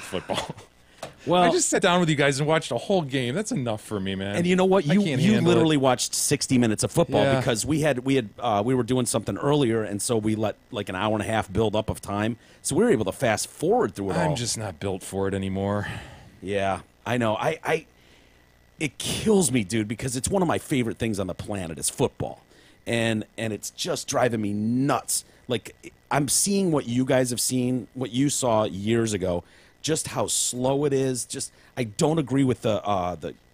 football. Well, I just sat down with you guys and watched a whole game. That's enough for me, man. and you know what? I You can't you handle literally it. watched 60 minutes of football Yeah. because we were doing something earlier, and so we let like an hour and a half build up of time, so we were able to fast forward through it all. I'm just not built for it anymore. Yeah, I know. It kills me, dude, because it's one of my favorite things on the planet is football, and it's just driving me nuts. Like I'm seeing what you guys have seen, what you saw years ago, just how slow it is. Just I don't agree with the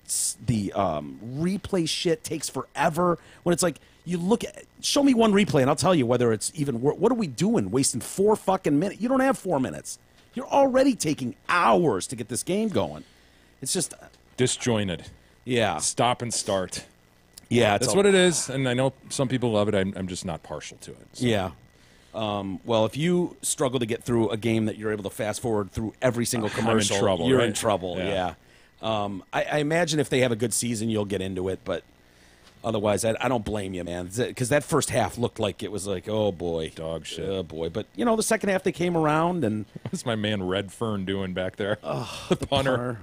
replay shit takes forever. When it's like you look at, show me one replay and I'll tell you whether it's even. What are we doing? Wasting 4 fucking minutes? You don't have 4 minutes. You're already taking hours to get this game going. It's just Disjointed. yeah, Stop and start. yeah. That's what it is, and I know some people love it. I'm just not partial to it. So. Yeah. Well, if you struggle to get through a game that you're able to fast forward through every single commercial, trouble, you're right? in trouble. Yeah. I imagine if they have a good season, you'll get into it, but otherwise, I don't blame you, man. Because that first half looked like it was like, oh boy, Dog shit. oh boy. But you know, the second half they came around and What's my man Redfern doing back there? the punter.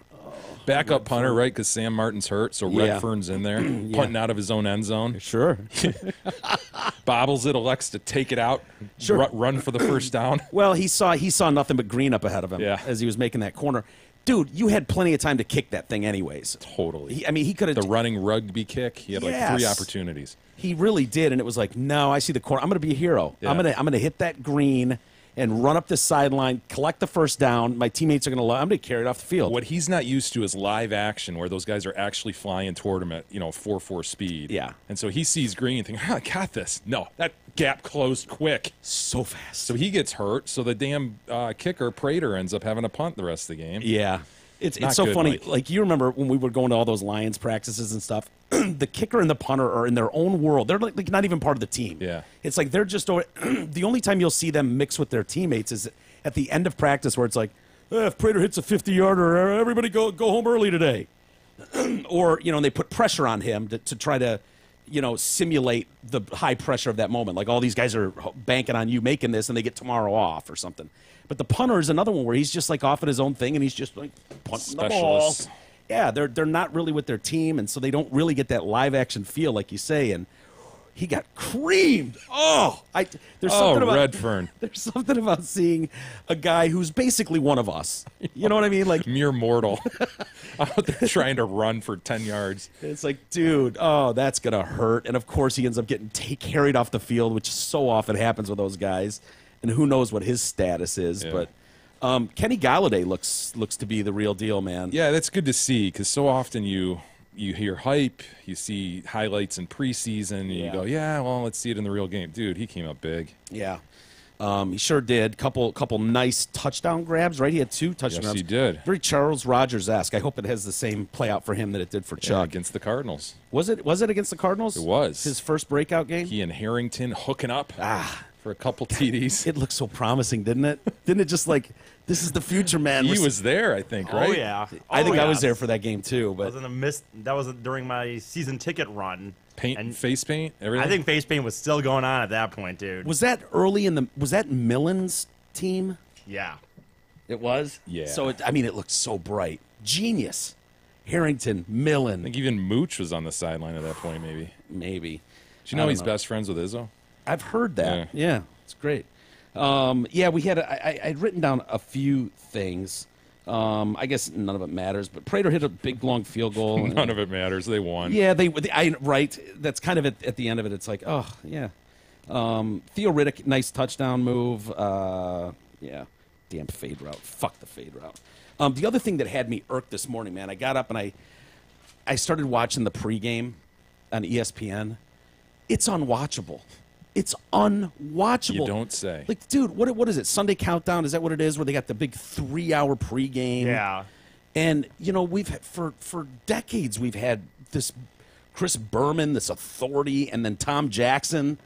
Backup punter, right? Because Sam Martin's hurt, so Yeah. Redfern's in there, punting out of his own end zone. Sure. Bobbles it, elects to take it out, Sure. run for the first down. Well, he saw nothing but green up ahead of him Yeah. as he was making that corner. Dude, you had plenty of time to kick that thing anyways. Totally. He could have. The running rugby kick, he had like 3 Yes. opportunities. He really did, and it was like, no, I see the corner. I'm going to be a hero. Yeah. I'm gonna hit that green and run up the sideline, collect the first down. My teammates are going to. I'm going to carry it off the field. What he's not used to is live action, where those guys are actually flying toward him at 4.4 speed. Yeah. And so he sees green and thinks, I got this. No, that gap closed quick. So fast. So he gets hurt. So the damn kicker Prater ends up having to punt the rest of the game. Yeah. It's Not so good, funny. Mike. Like, you remember when we were going to all those Lions practices and stuff, the kicker and the punter are in their own world. They're like not even part of the team. Yeah. It's like they're just the only time you'll see them mix with their teammates is at the end of practice where it's like, if Prater hits a 50-yarder, everybody go home early today. Or, and they put pressure on him to try to, simulate the high pressure of that moment. Like all these guys are banking on you making this and they get tomorrow off or something. But the punter is another one where he's just like off at his own thing and he's just like punting the ball. Specialists. Yeah, they're not really with their team, and so they don't really get that live action feel like you say. And he got creamed. There's something about Redfern. There's something about seeing a guy who's basically one of us. You know what I mean? Like Mere mortal out there trying to run for 10 yards. it's like, dude, that's gonna hurt. And of course, he ends up getting carried off the field, which so often happens with those guys. And who knows what his status is? Yeah. But Kenny Galladay looks to be the real deal, man. Yeah, that's good to see because so often you hear hype, you see highlights in preseason, and you go, yeah, well, let's see it in the real game. Dude, he came up big. Yeah. He sure did. Couple nice touchdown grabs, right? He had 2 touchdowns. Yes, he did. Very Charles Rogers-esque. I hope it has the same play out for him that it did for Yeah, Chuck. against the Cardinals. Was it against the Cardinals? It was. His first breakout game? He and Harrington hooking up for a couple TDs. It looked so promising, didn't it? Didn't it just like, this is the future, man. He was there, I think, right? Oh yeah, I think Oh, I yeah. was there for that game too. But That was during my season ticket run. Face paint, everything. I think face paint was still going on at that point, dude. was that was that Millen's team? Yeah. It was? Yeah. So, it looked so bright. Genius. Harrington, I Millen, think even Mooch was on the sideline at that point, maybe. maybe. Do you I know don't he's know. best friends with Izzo? I've heard that. Yeah. Yeah, it's great. We had. I'd written down a few things. I guess none of it matters. But Prater hit a big long field goal. None of it matters. They won. Yeah, right. That's kind of at the end of it. It's like, oh yeah. Theo Riddick, nice touchdown move. Yeah, damn fade route. Fuck the fade route. The other thing that had me irked this morning, man. I got up and I started watching the pregame on ESPN. It's unwatchable. It's unwatchable. You don't say. Like, dude, what is it? Sunday Countdown? Is that what it is? Where they got the big 3-hour pregame? Yeah. And we've had, for decades we've had this Chris Berman, this authority, and then Tom Jackson,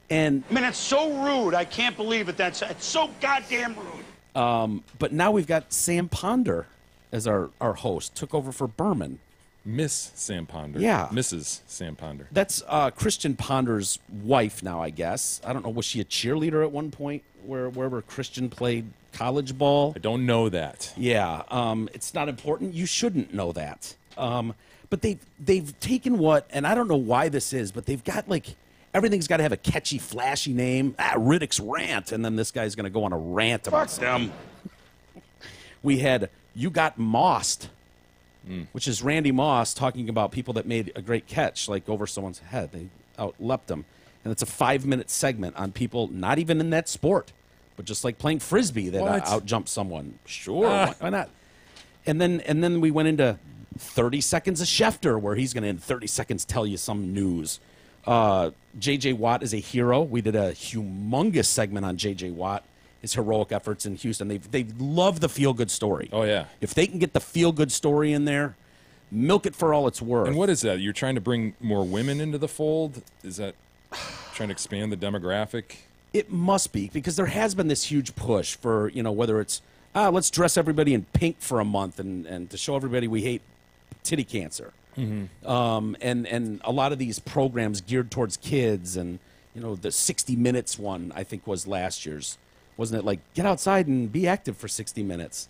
and I mean, it's so rude. I can't believe it. It's so goddamn rude. but now we've got Sam Ponder as our host. Took over for Berman. Miss Sam Ponder. Yeah. Mrs. Sam Ponder. That's Christian Ponder's wife now, I guess. I don't know. Was she a cheerleader at one point wherever Christian played college ball? I don't know that. Yeah. It's not important. You shouldn't know that. But they've taken what, and I don't know why this is, but they've got like everything's got to have a catchy, flashy name. Riddick's rant, and then this guy's going to go on a rant about them. We had You Got Mossed, which is Randy Moss talking about people that made a great catch, like over someone's head. They out-leapt them. And it's a 5-minute segment on people not even in that sport, but just like playing Frisbee that out-jumped someone. Sure, why not? And then we went into 30 Seconds of Schefter, where he's going to, in 30 seconds, tell you some news. J.J. Watt is a hero. We did a humongous segment on J.J. Watt, his heroic efforts in Houston. They love the feel-good story. Oh, yeah. If they can get the feel-good story in there, milk it for all it's worth. And what is that? You're trying to bring more women into the fold? Is that trying to expand the demographic? It must be, because there has been this huge push for, whether it's, let's dress everybody in pink for a month and to show everybody we hate titty cancer. Mm-hmm. And a lot of these programs geared towards kids, and, the 60 Minutes one, I think, was last year's. Wasn't it like, get outside and be active for 60 minutes?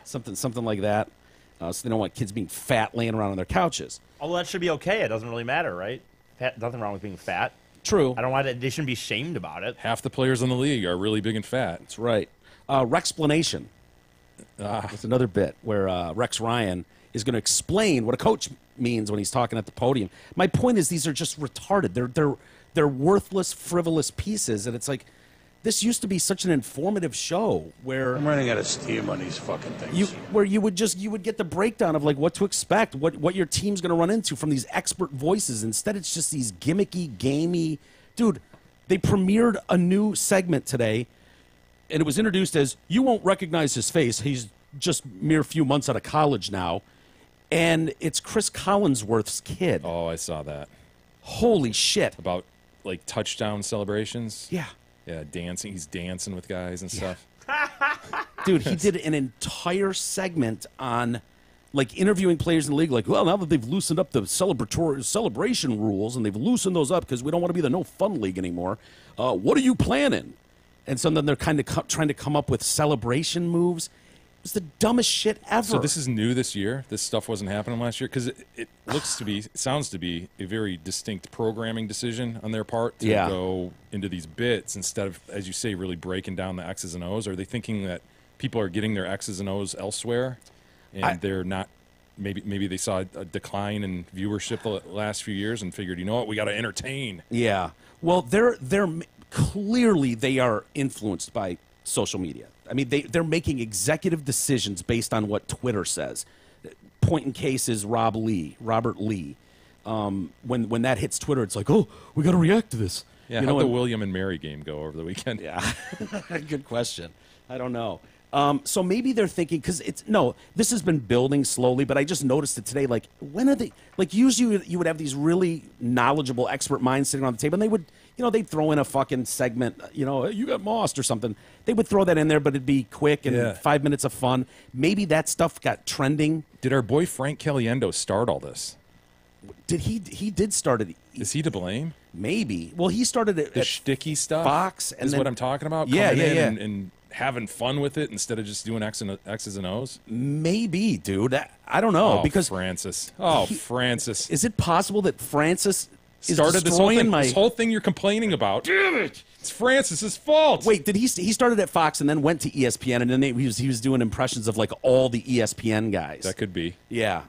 Something like that. So they don't want kids being fat laying around on their couches. Although that should be okay. It doesn't really matter, right? Nothing wrong with being fat. True. I don't want it. They shouldn't be shamed about it. Half the players in the league are really big and fat. That's right. Rexplanation. That's another bit where Rex Ryan is going to explain what a coach means when he's talking at the podium. My point is, these are just retarded. They're worthless, frivolous pieces, and it's like, this used to be such an informative show where I'm running out of steam on these fucking things. you would get the breakdown of like what to expect, what your team's going to run into from these expert voices. Instead, it's just these gimmicky, gamey. Dude, they premiered a new segment today, and it was introduced as, you won't recognize his face. He's just mere few months out of college now, and it's Chris Collinsworth's kid. Oh, I saw that. Holy shit! About like touchdown celebrations. Yeah. Yeah, dancing. He's dancing with guys and stuff. Dude, he did an entire segment on, like, interviewing players in the league. Like, well, now that they've loosened up the celebration rules, and they've loosened those up because we don't want to be the no fun league anymore. What are you planning? And so then they're kind of trying to come up with celebration moves. It was the dumbest shit ever. So this is new this year? This stuff wasn't happening last year? Because it sounds to be a very distinct programming decision on their part to go into these bits instead of, as you say, really breaking down the X's and O's. Are they thinking that people are getting their X's and O's elsewhere, and they're not? Maybe they saw a decline in viewership the last few years and figured, we got to entertain. Yeah. Well, they're clearly they are influenced by social media. I mean, they're making executive decisions based on what Twitter says. Point in case is Robert Lee. When that hits Twitter, it's like, oh, we got to react to this. Yeah, how'd the William and Mary game go over the weekend? Yeah, good question. I don't know. So maybe they're thinking, because this has been building slowly, but I just noticed it today. Like, when are they? Like, usually you would have these really knowledgeable expert minds sitting around the table, and they would, they'd throw in a fucking segment, you got mossed or something. They would throw that in there, but it'd be quick and 5 minutes of fun. Maybe that stuff got trending. Did our boy Frank Caliendo start all this? Did he did start it? Is he to blame? Maybe. Well, he started it the at shticky stuff. Fox, and is then, what I'm talking about. Yeah, and having fun with it instead of just doing X's and O's. Maybe, dude. I don't know because Francis. Francis. Is it possible that Francis started this whole thing? This whole thing you're complaining about. Damn it! It's Francis's fault. Wait, did he started at Fox and then went to ESPN, and then he was doing impressions of like all the ESPN guys. That could be. Yeah.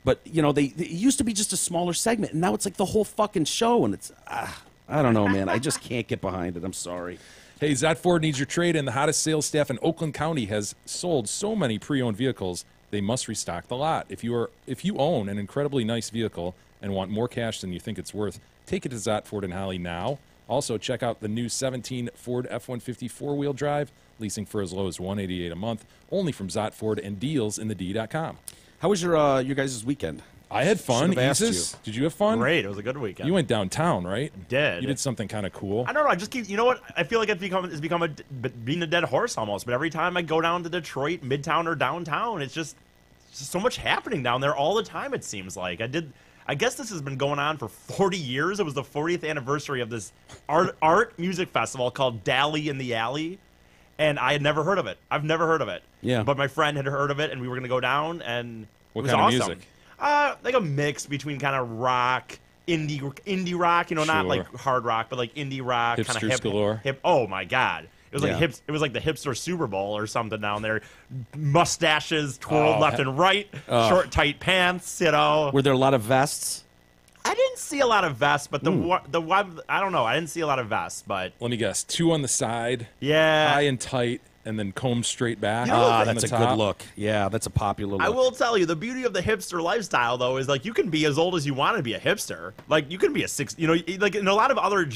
But they used to be just a smaller segment, and now it's like the whole fucking show, and it's I don't know, man. I just can't get behind it. I'm sorry. Hey, Zot Ford needs your trade, and the hottest sales staff in Oakland County has sold so many pre-owned vehicles, they must restock the lot. If you own an incredibly nice vehicle and want more cash than you think it's worth, take it to Zot Ford and Holly now. Also, check out the new 17 Ford F-150 four-wheel drive, leasing for as low as $188 a month, only from Zot Ford and dealsinthed.com. How was your guys' weekend? I had fun. Isis, did you have fun? Great. It was a good weekend. You went downtown, right? Did. You did something kind of cool. I don't know. I just keep. You know what? I feel like it's become being a dead horse almost. But every time I go down to Detroit, Midtown or downtown, it's just so much happening down there all the time. It seems like I guess this has been going on for 40 years. It was the 40th anniversary of this art music festival called Dally in the Alley, and I had never heard of it. I've never heard of it. Yeah. But my friend had heard of it, and we were going to go down, and What it was kind of awesome. music? Like a mix between kind of rock, indie rock, not Sure. like hard rock, but like indie rock, kind of Hipsters galore. hip. Oh my God. It was like Yeah. it was like the hipster Super Bowl or something down there. Mustaches twirled Oh, left and right, short tight pants, Were there a lot of vests? I didn't see a lot of vests, but the one I don't know. I didn't see a lot of vests, but Let me guess. 2 on the side, yeah. high and tight, and then combed straight back. Ah, on that's the a top. good look. Yeah, that's a popular look. I will tell you, the beauty of the hipster lifestyle, though, is like you can be as old as you want to be a hipster. Like you can be a like in a lot of other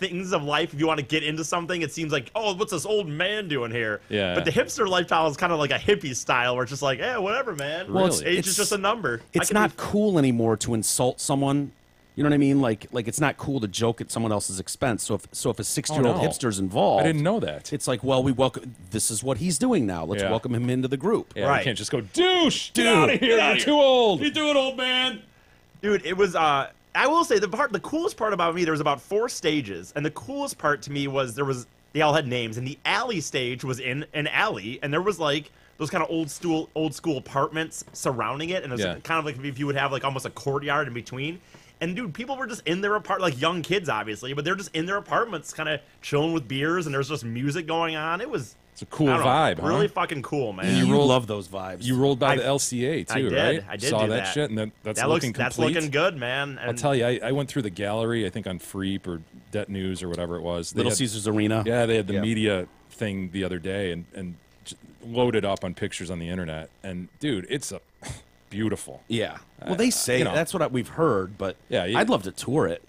things of life, if you want to get into something, it seems like, oh, what's this old man doing here? Yeah. But the hipster lifestyle is kind of like a hippie style, where it's just like, whatever, man. Well, Age is just a number. It's not cool anymore to insult someone. You know what I mean? Like it's not cool to joke at someone else's expense. So if a 60-year-old Oh, no. hipster's involved, I didn't know that. It's like, well, we welcome. This is what he's doing now. Let's Yeah. welcome him into the group. Yeah, Right. You can't just go, douche, get Dude, out of here, get outta you're here. too old. You do it, old man. Dude, it was I will say the coolest part about me, there was about 4 stages, and the coolest part to me was they all had names, and the alley stage was in an alley, and there was like those kind of old school apartments surrounding it, and it was Yeah. kind of like if you would have like almost a courtyard in between. And dude, people were just in their like young kids obviously, but they're just in their apartments kind of chilling with beers, and there's just music going on. It was It's a cool I don't know, vibe, huh? really fucking cool, man. You love those vibes. You rolled by I- the LCA too, I did. right? I did Saw do that that. shit, and that's that looking looks that's complete. looking good, man. And I'll tell you, I went through the gallery, I think on Freep or Det News or whatever it was. They Little had- Caesars Arena. Yeah, they had the Yeah. media thing the other day and loaded up on pictures on the internet. And dude, it's beautiful. Yeah. Well, they say that's what we've heard, but Yeah, I'd love to tour it.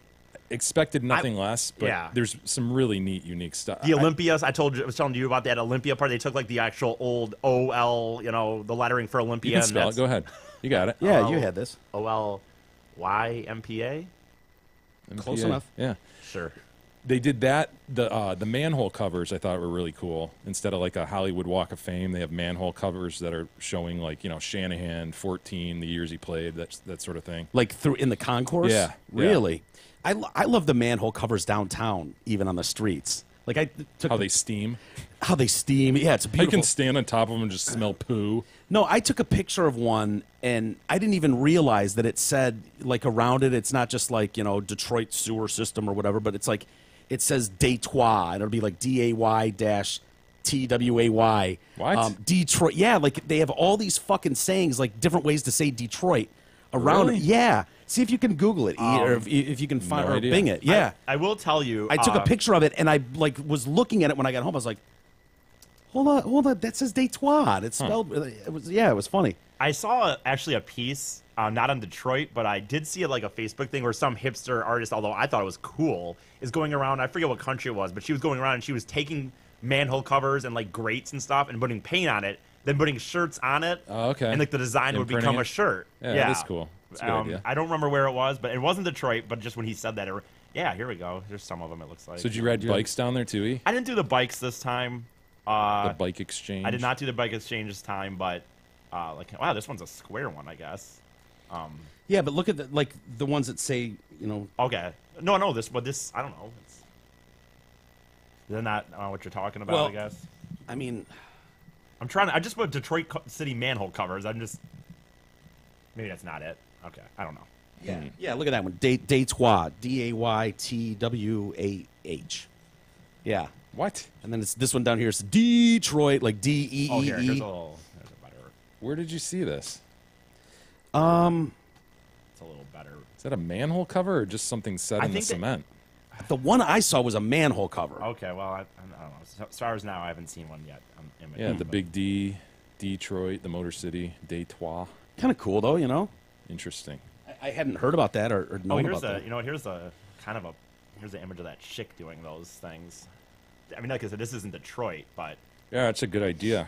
Expected nothing less, but yeah. there's some really neat, unique stuff. The Olympias, I was telling you about that Olympia part. They took like the actual old OL, the lettering for You Olympia. can and spell it. that's Go ahead. You got it. Yeah, Oh. you had this. OLYMPA. Close MPA. enough. Yeah. Sure. They did that. The manhole covers I thought were really cool. Instead of like a Hollywood Walk of Fame, they have manhole covers that are showing like Shanahan 14, the years he played, that sort of thing. Like in the concourse? Yeah, yeah. Really? I love the manhole covers downtown, even on the streets. Like I took How they steam. how they steam. Yeah, it's You beautiful. can stand on top of them and just smell poo. No, I took a picture of one, and I didn't even realize that it said, like, around it, it's not just like, Detroit sewer system or whatever, but it's like, it says Detroit, and it'll be like DAY-TWAY. What? Detroit. Yeah, like, they have all these fucking sayings, like, different ways to say Detroit around Really? it. Yeah. See if you can Google it, or if you can find no or idea. Bing it. Yeah. I will tell you. I took a picture of it, and I, like, was looking at it when I got home. I was like, hold on, that says Detroit. It's spelled, it was funny. I saw actually a piece, not on Detroit, but I did see like a Facebook thing where some hipster artist, although I thought it was cool, is going around. I forget what country it was, but she was going around and she was taking manhole covers and like grates and stuff and putting paint on it, then putting shirts on it. Oh, okay. And like the design would Imprinting become it? a shirt. Yeah, that is cool. That's a good idea. I don't remember where it was, but it wasn't Detroit. But just when he said that, yeah, here we go. There's some of them. It looks like. So did you ride bikes down there too, E? I didn't do the bikes this time. The bike exchange. I did not do the bike exchange this time, but wow, this one's a square one, I guess. Yeah, but look at the ones that say, Okay, no, this I don't know. They're not what you're talking about, Well- I guess. I mean, I just put Detroit City manhole covers. Maybe that's not it. Okay, I don't know. yeah, look at that one. Detroit, Daytwah. Yeah. What? And then it's this one down here. It's Detroit, like Deee. Oh, here's a better. Where did you see this? It's a little better. Is that a manhole cover or just something set in the think that- cement? The one I saw was a manhole cover. Okay, well, I don't know. As far as now, I haven't seen one yet. Yeah, the big D, Detroit, the Motor City, Detroit. Kind of cool, though, Interesting. I hadn't heard about that or known here's about that. here's the image of that chick doing those things. I mean, like I said, this isn't Detroit, but Yeah, that's a good idea.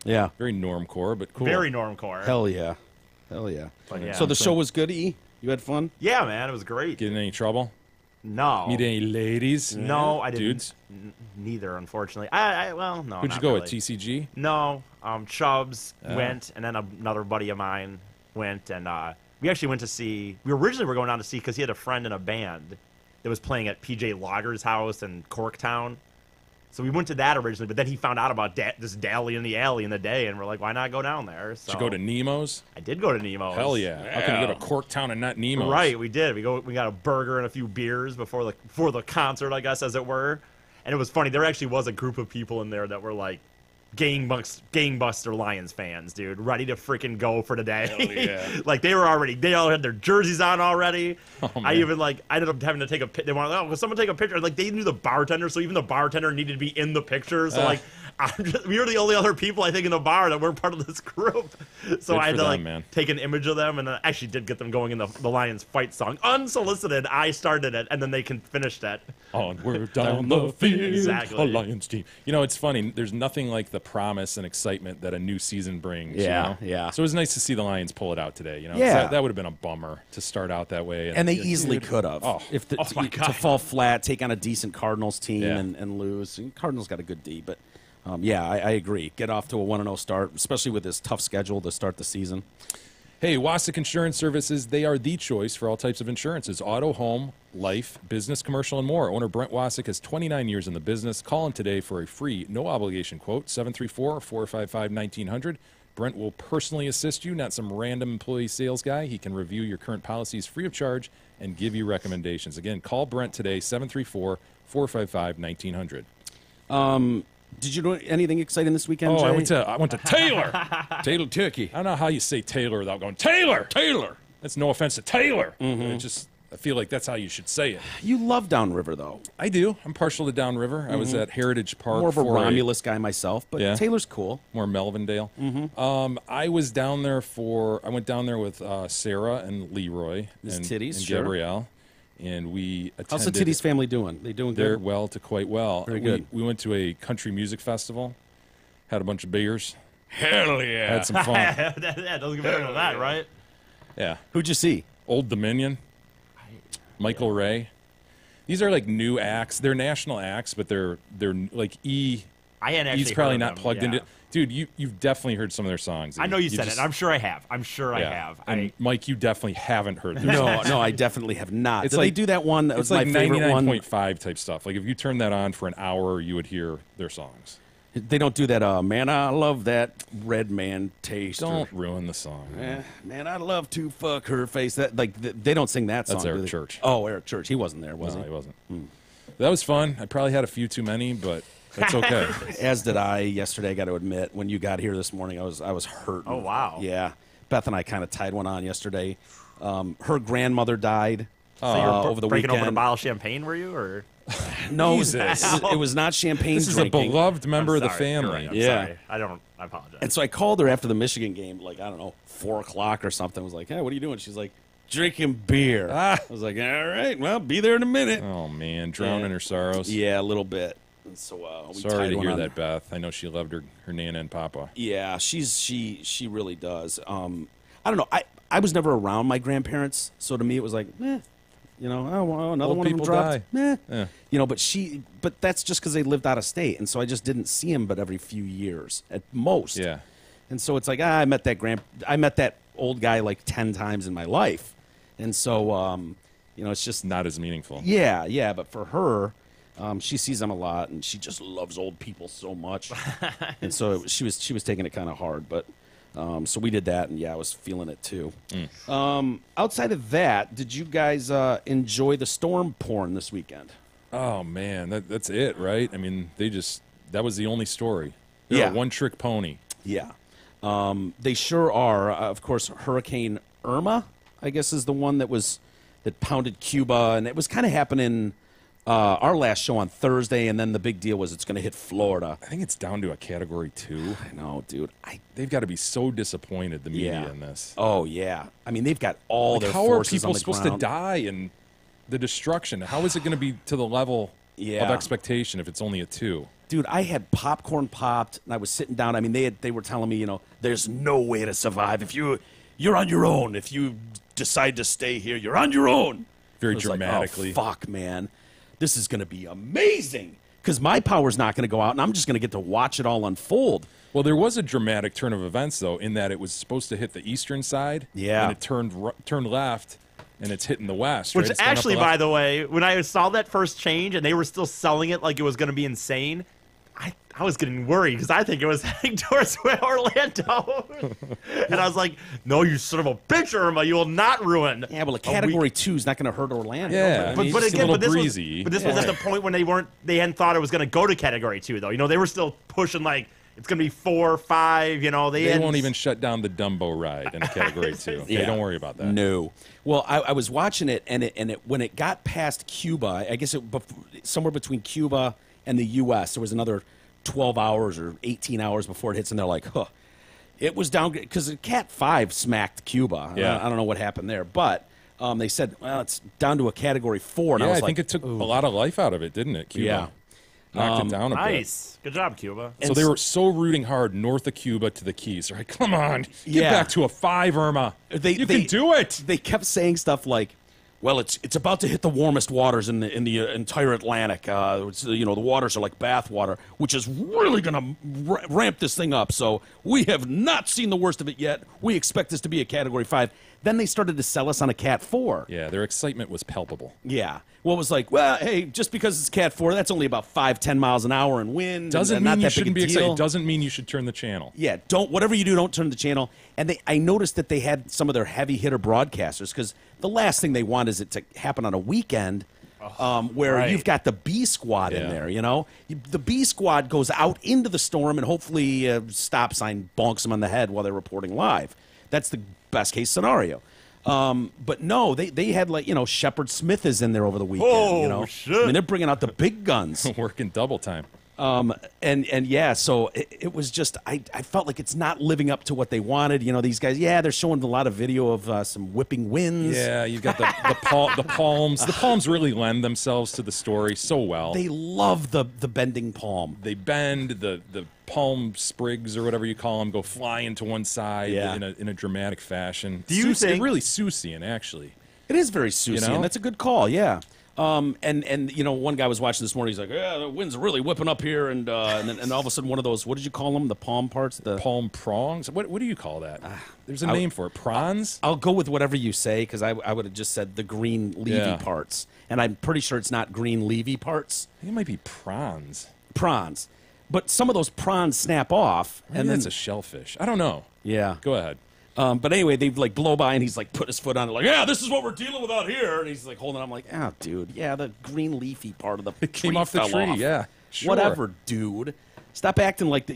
Yeah. Very normcore, but cool. very normcore. Hell yeah. Hell yeah. But yeah. So the show was good, E? You had fun? Yeah, man, it was great. Get in any trouble? No. Meet any ladies? No, I didn't. Dudes? Neither, unfortunately. Well, no. Who'd not you go really. with? TCG? No, Chubbs went, and then another buddy of mine went, and we actually went to see. We originally were going down to see because he had a friend in a band that was playing at PJ Lager's house in Corktown. So we went to that originally, but then he found out about this dally in the alley in the day, and we're like, why not go down there? So Did you go to Nemo's? I did go to Nemo's. Hell yeah. How can you go to Corktown and not Nemo's? Right, we did. We got a burger and a few beers before the concert, I guess, as it were. And it was funny. There actually was a group of people in there that were like gangbuster Lions fans, dude, ready to freaking go for today. Hell yeah. Like they all had their jerseys on already. Oh, I even I ended up having to take a picture. They wanted, will someone take a picture? Like they knew the bartender, so even the bartender needed to be in the picture. So we were the only other people I think in the bar that weren't part of this group. So I had to take an image of them, and I actually did get them going in the Lions fight song, unsolicited. I started it, and then they finished it. Onward down the field, Exactly. a Lions team. You know, it's funny. There's nothing like the promise and excitement that a new season brings. Yeah, you know? yeah. So it was nice to see the Lions pull it out today. You know, Yeah. that would have been a bummer to start out that way. And they easily could have. Oh. my God. To fall flat, take on a decent Cardinals team Yeah. and lose. And Cardinals got a good D, but I agree. Get off to a 1-0 start, especially with this tough schedule to start the season. Hey, Wasik Insurance Services, they are the choice for all types of insurances. Auto, home, life, business, commercial, and more. Owner Brent Wasik has 29 years in the business. Call him today for a free, no-obligation quote, 734-455-1900. Brent will personally assist you, not some random employee sales guy. He can review your current policies free of charge and give you recommendations. Again, call Brent today, 734-455-1900. Did you do anything exciting this weekend, Jay? I went to Taylor. Taylor Turkey. I don't know how you say Taylor without going, Taylor! Taylor! That's no offense to Taylor. I feel like that's how you should say it. You love Downriver, though. I do. I'm partial to Downriver. I was at Heritage Park. More of a for Romulus guy myself, but Yeah. Taylor's cool. more Melvindale. I was down there I went down there with Sarah and Leroy Miss and, Titties, and sure. Gabrielle. And we attended. How's the Titties family doing? They doing They're good? well to quite well. Very good. We went to a country music festival, had a bunch of beers, Hell yeah. had some fun. Yeah, doesn't get better than that, right? Yeah. Who'd you see? Old Dominion, Michael Ray. These are like new acts. They're national acts, but they're like I hadn't actually He's probably heard not of them, plugged yeah. into. Dude, you've definitely heard some of their songs. I know you said just- it. I'm sure I have. I yeah. have. And Mike, you definitely haven't heard their songs. No, I definitely have not. It's Did they like- do that one that was It's like my favorite one? 99.5 type stuff. Like if you turn that on for an hour, you would hear their songs. They don't do that, man, I love that red man taste. or, Don't ruin the song. man, I love to fuck her face. That they don't sing that song. That's do Eric they? Church. Oh, Eric Church. He wasn't there, was No, he? he wasn't. That was fun. I probably had a few too many, but that's okay. As did I yesterday. I got to admit, when you got here this morning, I was hurting. Oh, wow. Yeah, Beth and I kind of tied one on yesterday. Her grandmother died So you were over the breaking weekend. open a bottle of champagne, were you? Or No, Jesus. it was not champagne This is a drinking. beloved member of the Sorry, you're family. right. I'm Yeah. sorry. I apologize. And so I called her after the Michigan game, like, I don't know, 4 o'clock or something. I was like, hey, what are you doing? She's like, drinking beer. I was like, all right, well, be there in a minute. Oh man, drowning Yeah. her sorrows. Yeah, a little bit. And so we Sorry tied to one hear on. that, Beth. I know she loved her Nana and Papa. Yeah, she really does. I don't know. I was never around my grandparents, so to me it was like, you know, oh, well, another Old one of them people dropped. die. Meh. You know, but that's just because they lived out of state, and so I just didn't see him but every few years at most. Yeah. And so it's like I met that old guy like 10 times in my life, and so you know, it's just Not as meaningful. yeah. But for her, she sees them a lot, and she just loves old people so much, and so she was taking it kind of hard. But so we did that, and yeah, I was feeling it too. Outside of that, did you guys enjoy the storm porn this weekend? Oh man, that's it, right? I mean, that was the only story. They're Yeah. a one-trick pony. Yeah, they sure are. Of course, Hurricane Irma, I guess, is the one that pounded Cuba, and it was kind of happening. Our last show on Thursday, and then the big deal was it's going to hit Florida. I think it's down to a Category 2. I know, dude. They've got to be so disappointed, the media, Yeah. in this. Oh yeah. I mean, they've got all their How are forces people on the supposed ground. to die in the destruction? How is it going to be to the level Yeah. of expectation if it's only a 2? Dude, I had popcorn popped, and I was sitting down. I mean, they were telling me, you know, there's no way to survive if you're on your own. If you decide to stay here, you're on your own. very It was like, dramatically. oh, fuck, man. This is going to be amazing. Because my power's not going to go out, and I'm just going to get to watch it all unfold. Well, there was a dramatic turn of events, though, in that it was supposed to hit the eastern side. Yeah. And it turned left, and it's hitting the west. Which right? It's going up actually, the by left. the way, when I saw that first change and they were still selling it like it was going to be insane, I was getting worried because I think it was heading towards Orlando. And I was like, no, you son of a bitch, Irma, you will not ruin. Yeah, well, a Category 2 is not going to hurt Orlando. Yeah. But, It's but just a again, little but this breezy. was at the point when they hadn't thought it was going to go to Category 2, though. You know, they were still pushing like it's going to be 4 or 5. You know, They won't even shut down the Dumbo ride in Category 2. Okay, Yeah. don't worry about that. No. Well, I was watching it, and when it got past Cuba, I guess somewhere between Cuba and the U.S., there was another 12 hours or 18 hours before it hits, and they're like, huh. It was down because Cat 5 smacked Cuba. Yeah. I don't know what happened there, but they said, well, it's down to a Category 4. And Yeah, I was I like, think it took a lot of life out of it, didn't it, Cuba? Yeah. Knocked it down a bit. Nice. Good job, Cuba. So they were so rooting hard north of Cuba to the Keys. Right? Come on. Get Yeah. back to a 5, Irma. You can do it. They kept saying stuff like, well, it's about to hit the warmest waters in the entire Atlantic. The waters are like bath water, which is really going to ramp this thing up. So we have not seen the worst of it yet. We expect this to be a Category 5. Then they started to sell us on a Cat 4. Yeah, their excitement was palpable. Yeah. Well, it was like, well, hey, just because it's Cat 4, that's only about 5-10 miles an hour in wind. Doesn't and mean not you that big a shouldn't be deal. excited. Doesn't mean you should turn the channel. Yeah, whatever you do, don't turn the channel. And I noticed that they had some of their heavy hitter broadcasters because the last thing they want is it to happen on a weekend where right. you've got the B squad in Yeah. there. You know, the B squad goes out into the storm and hopefully a stop sign bonks them on the head while they're reporting live. That's the best case scenario. But no, they had Shepard Smith is in there over the weekend. Oh, shit. I mean, they're bringing out the big guns. Working double time. And yeah, so it was just I felt like it's not living up to what they wanted. You know, these guys, yeah, they're showing a lot of video of some whipping winds. Yeah, you've got the palms. The palms really lend themselves to the story so well. They love the bending palm. They bend the palm sprigs or whatever you call them, go flying to one side Yeah. in a dramatic fashion. Do you think- really Seussian, actually? It is very Susie, know? and that's a good call. Yeah. And one guy was watching this morning. He's like, yeah, the wind's really whipping up here, and then all of a sudden one of those, what did you call them? The palm parts? The Palm prongs? What do you call that? There's a name for it. Prawns? I'll go with whatever you say because I would have just said the green Levy Yeah. parts, and I'm pretty sure it's not green Levy parts. I think it might be prawns. Prawns, but some of those prawns snap off, And and then that's a shellfish. I don't know. yeah. Go ahead. But anyway, they like blow by, and he's like put his foot on it, like, yeah, this is what we're dealing with out here. And he's like holding it. I'm like, oh, dude, yeah, the green leafy part of the It came tree off the fell tree, off. yeah. Sure. Whatever, dude. Stop acting like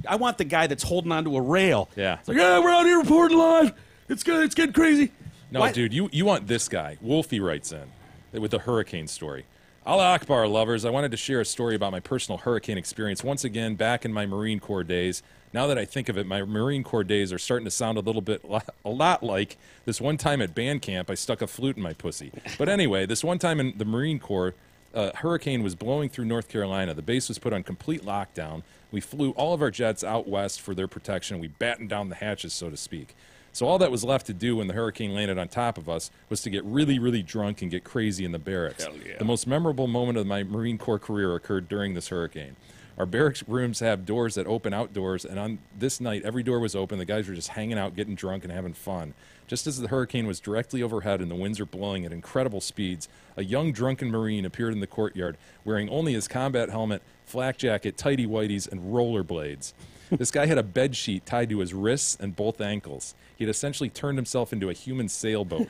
I want the guy that's holding onto a rail. Yeah. It's like, yeah, we're out here reporting live. It's good. It's getting crazy. No, Why- dude, you want this guy. Wolfie writes in with the hurricane story. Allah Akbar, lovers. I wanted to share a story about my personal hurricane experience once again back in my Marine Corps days. Now that I think of it, my Marine Corps days are starting to sound a lot like this one time at band camp I stuck a flute in my pussy. But anyway, this one time in the Marine Corps, a hurricane was blowing through North Carolina. The base was put on complete lockdown. We flew all of our jets out west for their protection. We battened down the hatches, so to speak. So all that was left to do when the hurricane landed on top of us was to get really, really drunk and get crazy in the barracks. Hell yeah. The most memorable moment of my Marine Corps career occurred during this hurricane. Our barracks rooms have doors that open outdoors, and on this night, every door was open. The guys were just hanging out, getting drunk, and having fun. Just as the hurricane was directly overhead and the winds were blowing at incredible speeds, a young drunken Marine appeared in the courtyard wearing only his combat helmet, flak jacket, tighty-whities, and rollerblades. This guy had a bed sheet tied to his wrists and both ankles. He had essentially turned himself into a human sailboat.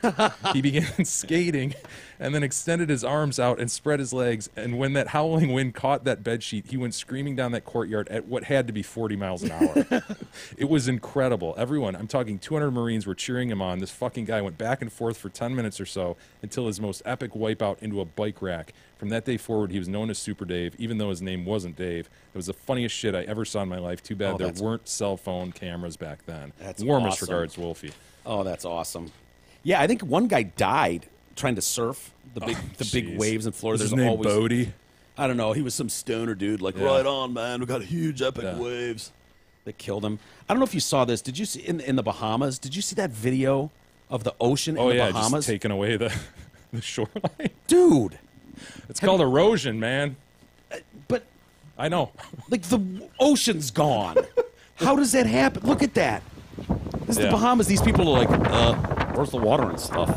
He began skating and then extended his arms out and spread his legs. And when that howling wind caught that bed sheet, he went screaming down that courtyard at what had to be 40 miles an hour. It was incredible. Everyone, I'm talking 200 Marines, were cheering him on. This fucking guy went back and forth for 10 minutes or so until his most epic wipeout into a bike rack. From that day forward, he was known as Super Dave, even though his name wasn't Dave. It was the funniest shit I ever saw in my life. Too bad there weren't cell phone cameras back then. That's Warmest awesome. regards, Wolfie. Oh, that's awesome. Yeah, I think one guy died trying to surf the big jeez. waves in Florida. Was his There's name always Bodie? I don't know. He was some stoner dude. Like, Yeah. right on, man. We got huge epic Yeah. waves. That killed him. I don't know if you saw this. Did you see in the Bahamas? Did you see that video of the ocean Oh, in the yeah, Bahamas? just taking away the... The shoreline? Dude. It's called erosion, man. But, I know. like, the ocean's gone. How does that happen? Look at that. This is the Bahamas. These people are like, where's the water and stuff?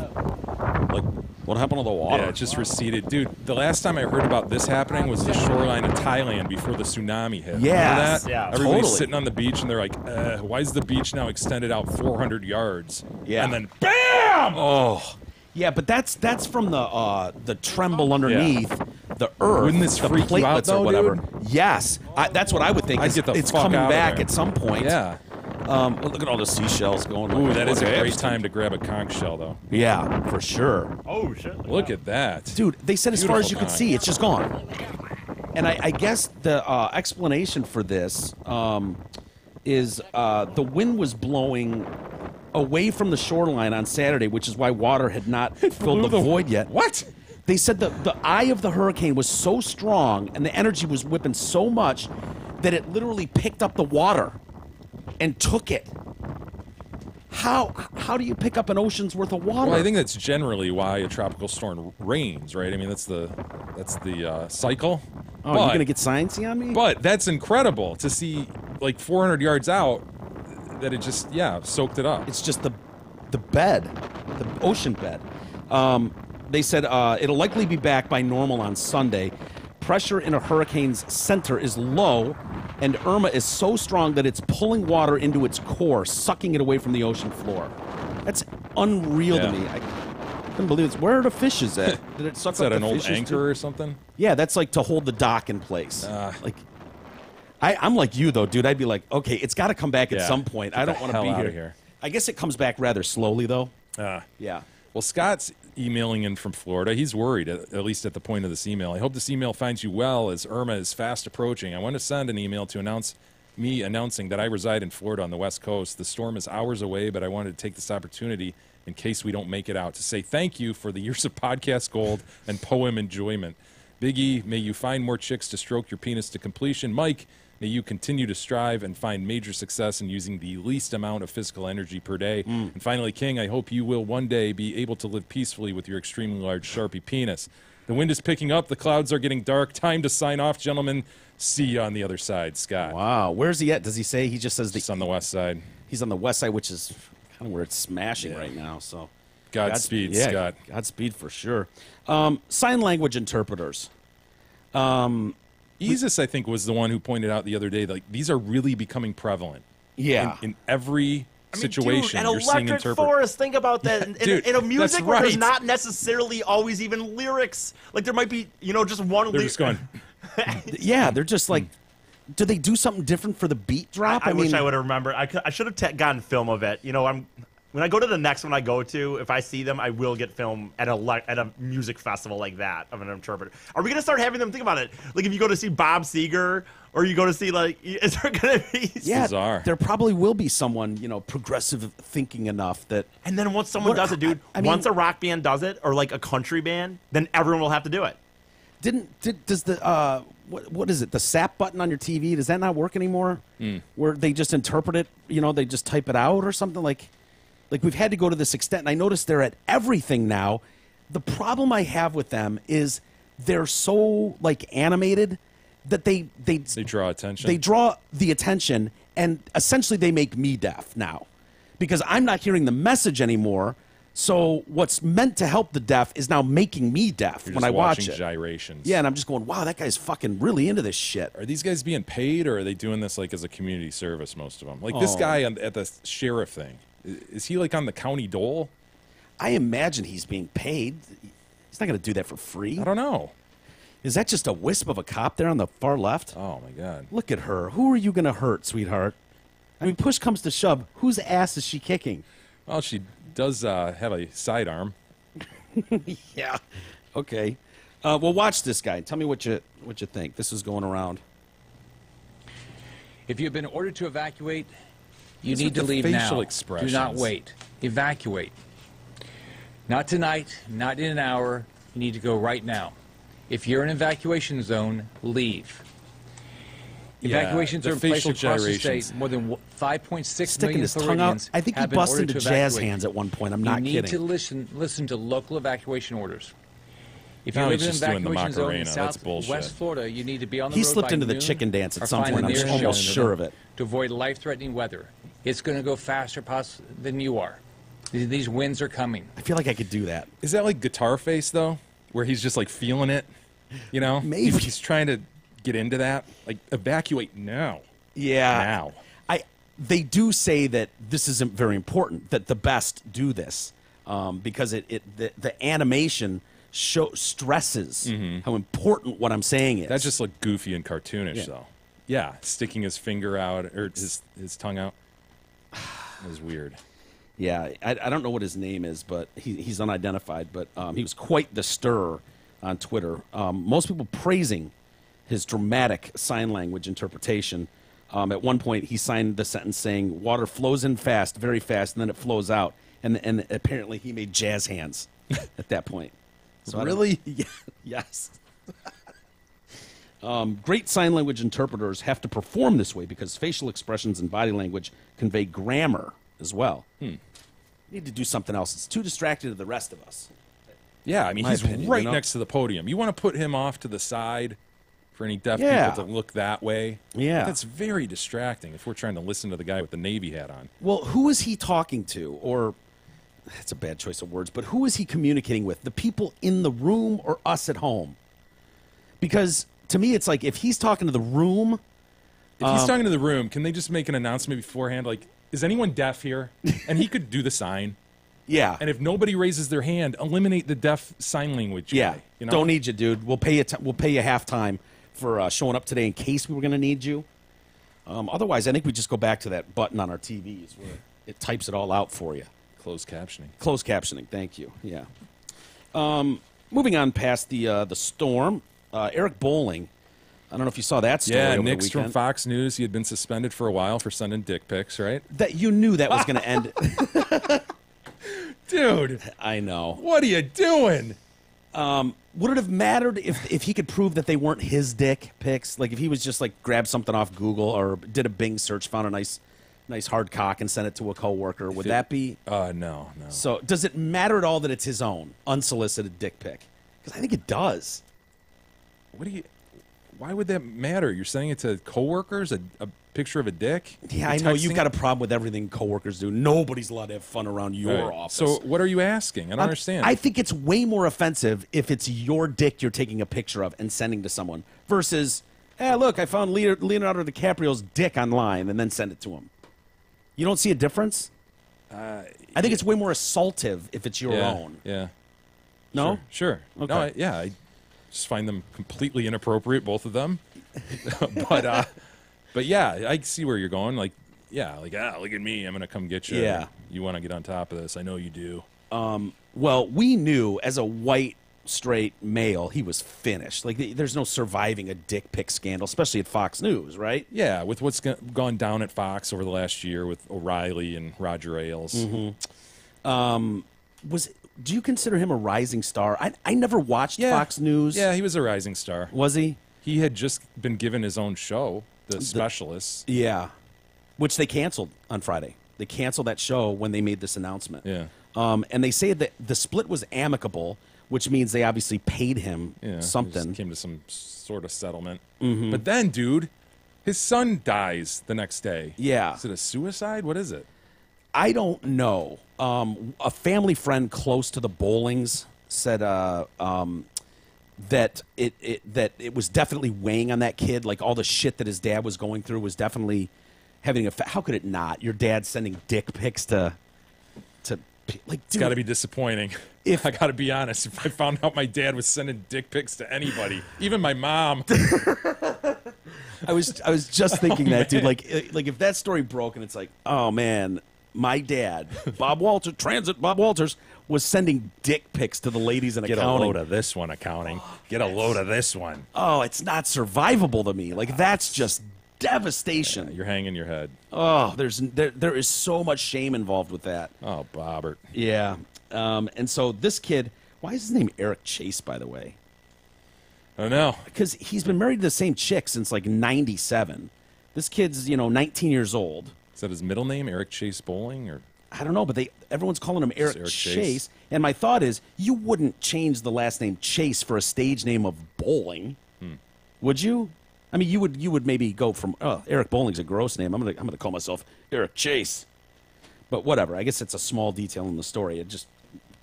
Like, what happened to the water? Yeah, it just receded. Dude, the last time I heard about this happening was the shoreline of Thailand before the tsunami hit. Yes. Remember that? Yeah, Everybody's totally. sitting on the beach and they're like, why is the beach now extended out 400 yards? Yeah. And then, BAM! Oh. Yeah, but that's from the tremble underneath the earth. Wouldn't this the freak you out, platelets though, or whatever. dude? Yes, that's what I would think. I'd get the it's fuck coming out of back there. at some point. Yeah. Look at all the seashells going. Ooh, that is a Okay. great time to grab a conch shell, though. Yeah, for sure. Oh shit! Look at that. Dude, they said as far as you Beautiful could see, it's just gone. And I guess the explanation for this is the wind was blowing away from the shoreline on Saturday, which is why water had not filled the void yet. What? They said the eye of the hurricane was so strong and the energy was whipping so much that it literally picked up the water and took it. How do you pick up an ocean's worth of water? Well, I think that's generally why a tropical storm rains, right? I mean, that's the cycle. Oh, you're gonna get sciencey on me? But that's incredible to see, like 400 yards out, that it just soaked it up. It's just the bed, the ocean bed. They said it'll likely be back by normal on Sunday. Pressure in a hurricane's center is low, and Irma is so strong that it's pulling water into its core, sucking it away from the ocean floor. That's unreal to me. I couldn't believe it. Where are the fishes at? Did it suck Is up that the an old fishes anchor too? or something? Yeah, that's like to hold the dock in place. I'm like you though, dude. I'd be like, okay, it's got to come back at Yeah. some point. Get I the don't want to hell be outta here. here. I guess it comes back rather slowly though. Yeah. Well, Scott's emailing in from Florida. He's worried, at least at the point of this email. I hope this email finds you well as Irma is fast approaching. I want to send an email to announcing that I reside in Florida on the West Coast. The storm is hours away, but I wanted to take this opportunity in case we don't make it out to say thank you for the years of podcast gold and poem enjoyment. Biggie, may you find more chicks to stroke your penis to completion. Mike, may you continue to strive and find major success in using the least amount of physical energy per day. And finally, King, I hope you will one day be able to live peacefully with your extremely large Sharpie penis. The wind is picking up. The clouds are getting dark. Time to sign off, gentlemen. See you on the other side, Scott. Wow. Where's he at? Does he say? He just says Just on the west side. he's on the west side, which is kind of where it's smashing right now. So Godspeed, Scott. Godspeed for sure. Sign language interpreters. Isis, I think, was the one who pointed out the other day, like, these are really becoming prevalent. Yeah. In every situation, dude, you're seeing an electric interpret. forest. Think about that. Dude, in a that's music where there's right. not necessarily always even lyrics. Like there might be, just one. They're just going, Yeah, they're just like, do they do something different for the beat drop? I wish mean, I would have remembered. I should have gotten film of it. When I go to the next one I go to, if I see them, I will get film at a music festival like that of an interpreter. Are we gonna start having them think about it? Like if you go to see Bob Seger, or you go to see is there gonna be? yeah, bizarre. there probably will be someone, progressive thinking enough that. And then once someone does it, dude, I mean- once a rock band does it, or like a country band, then everyone will have to do it. Does the what is it? The SAP button on your TV, does that not work anymore? Where they just interpret it, they just type it out or something like we've had to go to this extent. And I noticed they're at everything now. The problem I have with them is they're so animated that they draw attention. They draw the attention, and essentially they make me deaf now because I'm not hearing the message anymore. So what's meant to help the deaf is now making me deaf You're when just I watch watching it. gyrations. Yeah, and I'm just going, wow, that guy's fucking really into this shit. Are these guys being paid, or are they doing this as a community service? Most of them, this Oh. guy at the sheriff thing, is he on the county dole? I imagine he's being paid. He's not going to do that for free. I don't know. Is that just a wisp of a cop there on the far left? Oh my god. Look at her. Who are you going to hurt, sweetheart? I mean, push comes to shove. Whose ass is she kicking? Well, she does have a sidearm. Yeah. Okay. Well, watch this guy. Tell me what you think. This is going around. If you've been ordered to evacuate, you These need are to the leave facial now. expressions. Do not wait. Evacuate. Not tonight, not in an hour. You need to go right now. If you're in an evacuation zone, leave. Evacuations the are in place facial across the gyrations. state. More than 5.6 Sticking million his tongue out. Floridians I think he have been busted ordered into to jazz evacuate. hands at one point. I'm not you need kidding. to listen to local evacuation orders. If you Now live he's in just an doing the evacuation zone in Macarena. That's bullshit. southwest Florida, you need to be on the He road slipped by into the noon chicken dance at or some find point. a I'm nearest almost shelter sure of it. to avoid life-threatening weather. It's going to go faster than you are. These winds are coming. I feel like I could do that. Is that like Guitar Face though, where he's just like feeling it? You know, Maybe. he's trying to get into that. Like evacuate now. Yeah. Now. They do say that this isn't very important, that the best do this because the animation stresses how important what I'm saying is. That just looked goofy and cartoonish, Yeah. though. Yeah, sticking his finger out or his tongue out. That was weird. Yeah, I don't know what his name is, but he's unidentified. But he was quite the stir on Twitter. Most people praising his dramatic sign language interpretation. At one point, he signed the sentence saying, "Water flows in fast, very fast, and then it flows out." And apparently, he made jazz hands at that point. So Really? Yeah, yes. Great sign language interpreters have to perform this way because facial expressions and body language convey grammar as well. Need to do something else. It's too distracted to the rest of us. Yeah, I mean, My he's opinion, right you know? next to the podium. You want to put him off to the side for any deaf Yeah. people to look that way? Yeah. That's very distracting if we're trying to listen to the guy with the Navy hat on. Well, who is he talking to? Or, that's a bad choice of words, but who is he communicating with? The people in the room or us at home? Because to me, it's like if he's talking to the room. If he's talking to the room, can they just make an announcement beforehand? Like, is anyone deaf here? And he could do the sign. Yeah. And if nobody raises their hand, eliminate the deaf sign language guy. Yeah. You know? Don't need you, dude. We'll pay you. We'll pay you halftime for showing up today in case we were going to need you. Otherwise, I think we just go back to that button on our TVs where it types it all out for you. Closed captioning. Closed captioning. Thank you. Yeah. Moving on past the storm, Eric Bolling. I don't know if you saw that story. Yeah, over the Nick's from weekend. Fox News. He had been suspended for a while for sending dick pics, right? That you knew that was going to end. Dude, I know. what are you doing? Would it have mattered if he could prove that they weren't his dick pics? Like if he was just like grabbed something off Google or did a Bing search, found a nice hard cock and sent it to a coworker? Would that be? No. So does it matter at all that it's his own unsolicited dick pic? Because I think it does. Why would that matter? You're sending it to coworkers, a picture of a dick? Yeah, I know you've got a problem with everything coworkers do. Nobody's allowed to have fun around your Right. office. So what are you asking? I don't understand. I think it's way more offensive if it's your dick you're taking a picture of and sending to someone versus, look, I found Leonardo DiCaprio's dick online and then send it to him. You don't see a difference? I think it's way more assaultive if it's your own. Yeah. No? Sure. Okay. No, I just find them completely inappropriate, both of them. But yeah, I see where you're going. Like, look at me. I'm going to come get you. Yeah. You want to get on top of this. I know you do. Well, we knew as a white, straight male, he was finished. Like, there's no surviving a dick pic scandal, especially at Fox News, right? Yeah, with what's gone down at Fox over the last year with O'Reilly and Roger Ailes. Mm-hmm. Do you consider him a rising star? I never watched Fox News. Yeah, he was a rising star. Was he? He had just been given his own show, The Specialists. Yeah. Which they canceled on Friday. They canceled that show when they made this announcement. Yeah. And they say that the split was amicable, which means they obviously paid him Yeah, something. Came to some sort of settlement. Mm-hmm. But then, dude, his son dies the next day. Yeah. Is it a suicide? What is it? I don't know. A family friend close to the Bollings said that it was definitely weighing on that kid. Like all the shit that his dad was going through was definitely having how could it not? Your dad sending dick pics to like, It's got to be disappointing. If I got to be honest, if I found out my dad was sending dick pics to anybody, even my mom. I was just thinking that, dude. Like if that story broke and it's like, oh man, my dad, Bob Walters, was sending dick pics to the ladies in Get accounting. a load of this one, accounting. Get a load of this one. Oh, it's not survivable to me. Like that's just devastation. You're hanging your head. Oh, there is so much shame involved with that. Oh, Bobbert. Yeah. And so this kid, why is his name Eric Chase, by the way? I know. Because he's been married to the same chick since like 97. This kid's, 19 years old. Is that his middle name, Eric Chase Bolling? Or I don't know, but everyone's calling him Eric Chase. And my thought is, you wouldn't change the last name Chase for a stage name of Bolling, would you? I mean, you would maybe go from Eric Bolling's a gross name. I'm gonna call myself Eric Chase. But whatever. I guess it's a small detail in the story. It just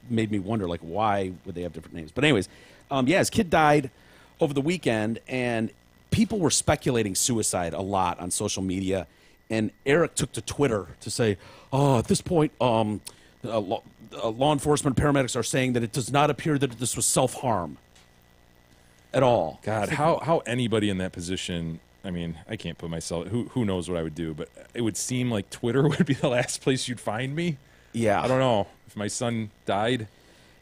made me wonder, like, why would they have different names? But anyways, his kid died over the weekend, and people were speculating suicide a lot on social media. And Eric took to Twitter to say, at this point, law enforcement paramedics are saying that it does not appear that this was self-harm at all. God, how anybody in that position, I mean, I can't put myself, who knows what I would do, but it would seem like Twitter would be the last place you'd find me. Yeah. I don't know. If my son died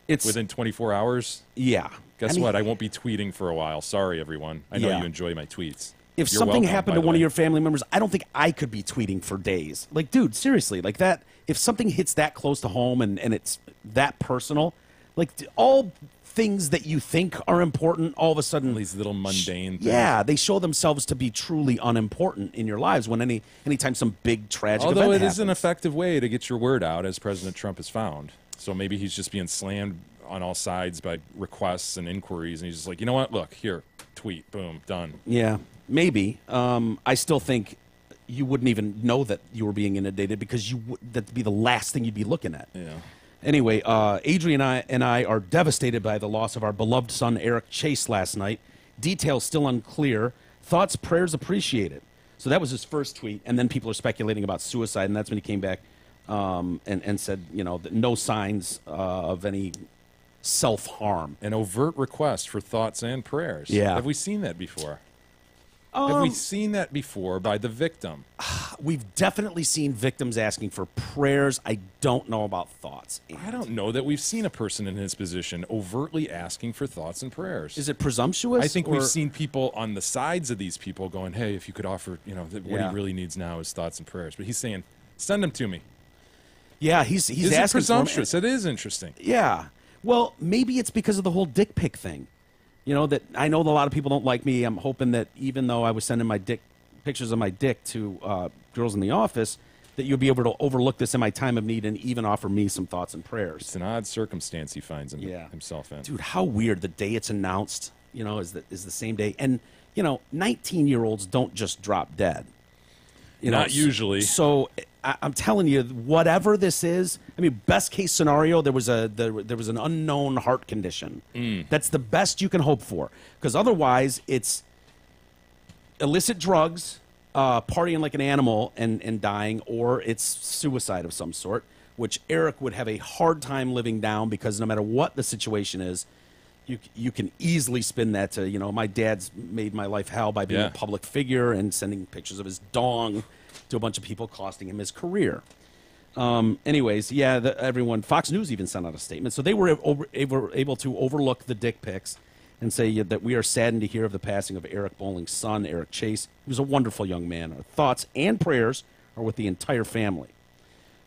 within 24 hours, yeah. Guess what? I won't be tweeting for a while. Sorry, everyone. I know you enjoy my tweets. If You're something welcome, happened to one of your family members, I don't think I could be tweeting for days. Like, dude, seriously, like that. If something hits that close to home and it's that personal, like all things that you think are important, all of a sudden, these little mundane things. Yeah, they show themselves to be truly unimportant in your lives when anytime some big tragic event Although it happens. is an effective way to get your word out, as President Trump has found. So maybe he's just being slammed on all sides by requests and inquiries, and he's just like, you know what? Look, here, tweet, boom, done. Yeah, maybe. I still think you wouldn't even know that you were being inundated because that'd be the last thing you'd be looking at. Yeah. Anyway, Adrian and I are devastated by the loss of our beloved son, Eric Chase, last night. Details still unclear. Thoughts, prayers appreciated. So that was his first tweet, and then people are speculating about suicide, and that's when he came back and said, that no signs of any self-harm. An overt request for thoughts and prayers. Yeah. Have we seen that before? Have we seen that before by the victim? We've definitely seen victims asking for prayers. I don't know about thoughts. I don't know that we've seen a person in his position overtly asking for thoughts and prayers. Is it presumptuous? I think we've seen people on the sides of these people going, hey, if you could offer, what he really needs now is thoughts and prayers. But he's saying, send them to me. Yeah, he's Is asking it presumptuous? for It is interesting. Yeah. Well, maybe it's because of the whole dick pic thing. That I know that a lot of people don't like me. I'm hoping that even though I was sending my pictures of my dick to girls in the office, that you'll be able to overlook this in my time of need and even offer me some thoughts and prayers. It's an odd circumstance he finds himself in. Dude, how weird. The day it's announced, is the same day. And, 19-year-olds don't just drop dead. Not usually. So I'm telling you, whatever this is, I mean, best case scenario, there was an unknown heart condition. That's the best you can hope for, because otherwise it's illicit drugs, partying like an animal and dying, or it's suicide of some sort, which Eric would have a hard time living down, because no matter what the situation is, you can easily spin that to, my dad's made my life hell by being a public figure and sending pictures of his dong to a bunch of people, costing him his career. Anyways, everyone, Fox News even sent out a statement. So they were able to overlook the dick pics and say that we are saddened to hear of the passing of Eric Bolling's son, Eric Chase. He was a wonderful young man. Our thoughts and prayers are with the entire family.